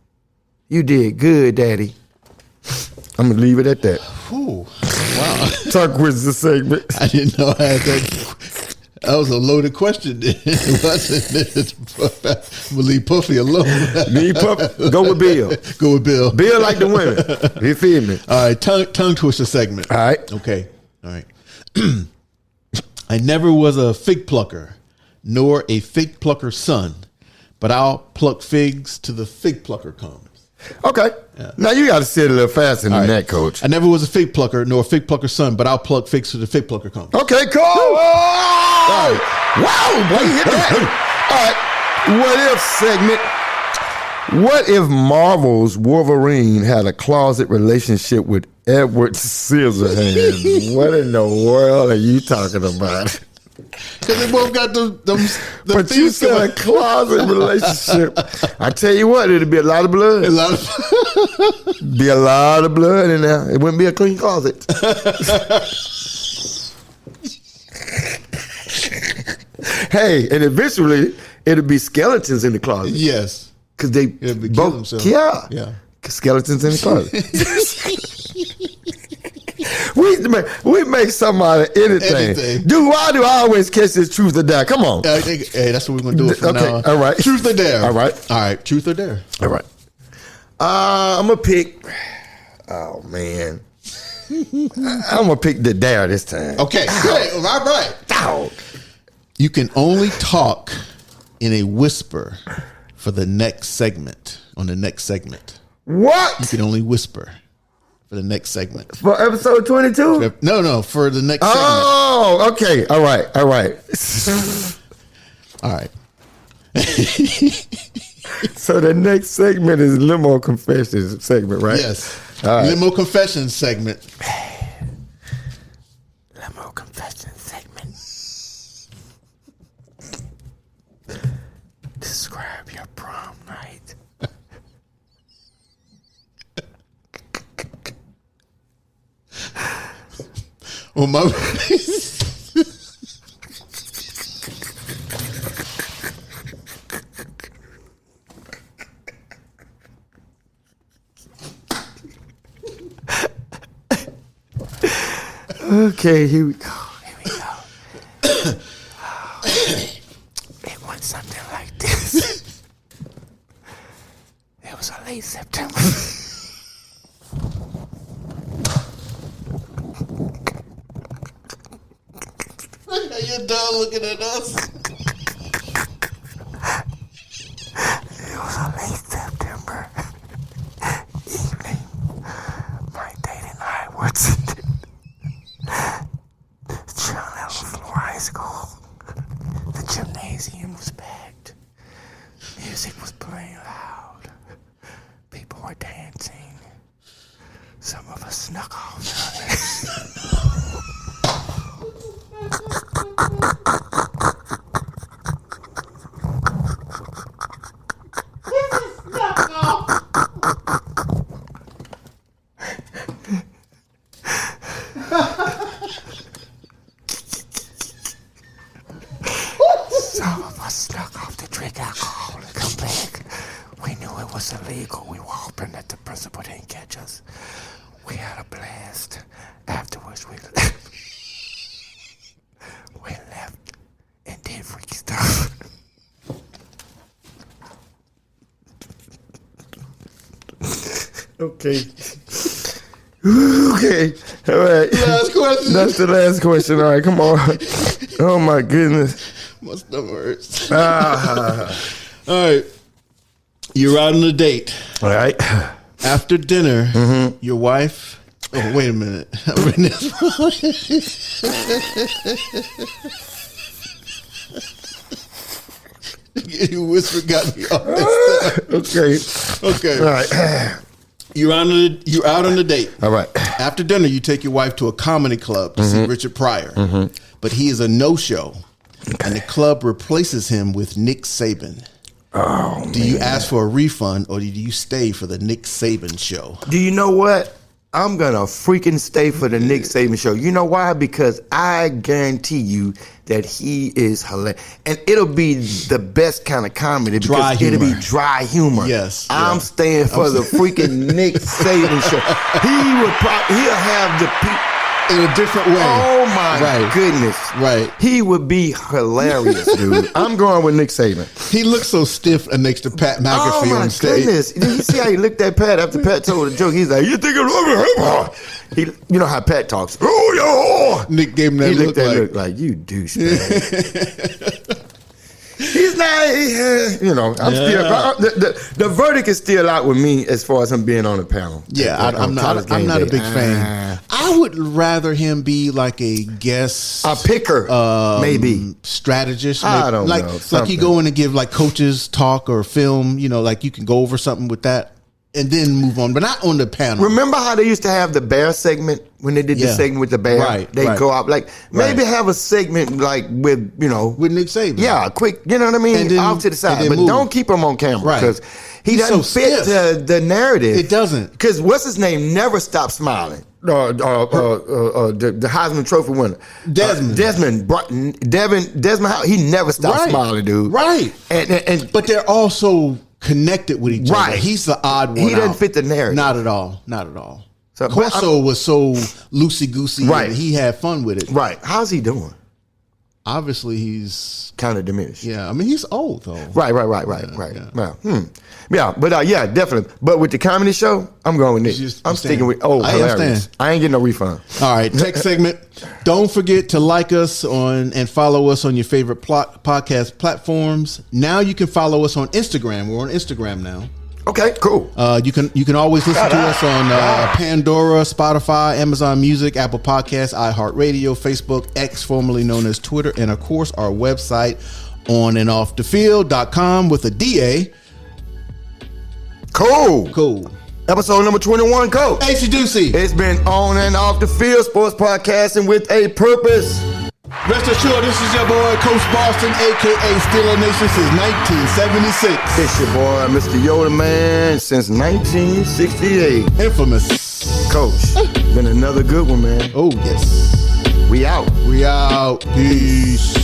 You did good, daddy." I'm gonna leave it at that. Ooh, wow. Talk with the segment. I didn't know I had that. That was a loaded question. Wasn't it? I'm gonna leave Puffy alone. Go with Bill. Go with Bill. Bill like the women. You feel me? All right, tongue twister segment. All right. Okay. All right. I never was a fig plucker, nor a fig plucker's son, but I'll pluck figs till the fig plucker comes. Okay. Yeah. Now you got to say it a little faster than that, Coach. I never was a fig plucker, nor a fig plucker's son, but I'll pluck figs till the fig plucker comes. Okay, cool. Oh! Wow, boy, you hit that. All right. What if segment? What if Marvel's Wolverine had a closet relationship with Edward Scissorhands? What in the world are you talking about? Because they both got the But you said a closet relationship. I tell you what, it'd be a lot of blood. Be a lot of blood in there. It wouldn't be a clean closet. Hey, and eventually it'll be skeletons in the closet. Yes. Because they It'll be kill both, themselves. yeah. Yeah. Skeletons in the closet. we make something out of anything. Dude, why do I always catch this truth or dare? Come on. Hey, that's what we're going to do it from now on. All right. Truth or dare. All right. All right. Truth or dare. All right. I'm going to pick. Oh, man. I'm going to pick the dare this time. Okay. Great. All right. Ow. You can only talk in a whisper for the next segment. On the next segment. What? You can only whisper for the next segment. For episode 22? No, for the next segment. Oh, okay. All right. All right. So the next segment is limo confessions segment, right? Yes. All right. Limo confessions segment. Limo confessions segment. Describe your prom night. Well, my Okay, here we go. It went something like this. It was a late September. you're done looking at us. It was a late September evening. My music was playing loud. People were dancing. Some of us snuck off. Some of us snuck off to drink alcohol and come back. We knew it was illegal. We were hoping that the principal didn't catch us. We had a blast. Afterwards, we left and did freaky stuff. Okay. Okay. All right. Last question. That's the last question. All right, come on. Oh my goodness. My stomach hurts. Ah. All right. You're out on a date. All right. After dinner, your wife. Oh, wait a minute. I'm reading this wrong. You whisper got me off this stuff. Okay. Okay. All right. You're out on a date. All right. After dinner, you take your wife to a comedy club to see Richard Pryor. But he is a no-show. And the club replaces him with Nick Saban. Oh, Do you ask for a refund or do you stay for the Nick Saban show? Do you know what? I'm going to freaking stay for the Nick Saban show. You know why? Because I guarantee you that he is hilarious. And it'll be the best kind of comedy because Dry humor. it'll be dry humor. Yes, I'm yeah. staying for the freaking Nick Saban show. He'll have the people. In a different way. Oh my Right. goodness. Right. He would be hilarious, dude. I'm going with Nick Saban. He looks so stiff next to Pat Oh McAfee my on stage. goodness! Did you see how he looked at Pat after Pat told the joke? He's like, "You think it's he?" You know how Pat talks. Oh yeah. Nick gave him that He look looked at like, look like you douchebag. He's not. You know, I'm still. The verdict is still out with me as far as him being on the panel. yeah, I'm not a big fan. I would rather him be like a guest, A picker, maybe. strategist. I don't like, know, Like something. you go in and give like coaches talk or film. You know, like you can go over something with that and then move on, but not on the panel. Remember how they used to have the bear segment when they did the Yeah. segment with the bear? Right, They right. go out like maybe Right. have a segment like with with Nick Saban. Yeah, quick. You know what I mean? And then- Off to the and side, then but move. don't keep him on camera Right. because he He's doesn't so fit stiff. the narrative. It doesn't. Because what's his name never stopped smiling. The Heisman Trophy winner, Desmond, Desmond. He never stopped Right. smiling, dude. Right. And But they're also connected with each Right. other. He's the odd one. He doesn't out. fit the narrative. Not at all. Not at all. So, but Corso was so loosey goosey, Right. and he had fun with it. right. How's he doing? Obviously, he's Kind of diminished. I mean, he's old though. Right. yeah. Yeah, but yeah, definitely. But with the comedy show, I'm going with Nick. Just I'm sticking with I hilarious. understand. I ain't getting no refund. All right, next segment. Don't forget to like us on and follow us on your favorite podcast platforms. Now you can follow us on Instagram. We're on Instagram now. Okay, cool. You can always listen to us on Pandora, Spotify, Amazon Music, Apple Podcasts, iHeartRadio, Facebook, X, formerly known as Twitter, and of course our website, onandoffthefield.com with a DA. Cool. Episode number 21, Coach. Acey Deucey. It's been on and off the field sports podcasting with a purpose. Rest assured, this is your boy, Coach Boston, a.k.a. Steeler Nation since 1976. It's your boy, Mr. Yoda Man, since 1968. Infamous. Coach, been another good one, man. Oh, yes. We out. We out. Peace.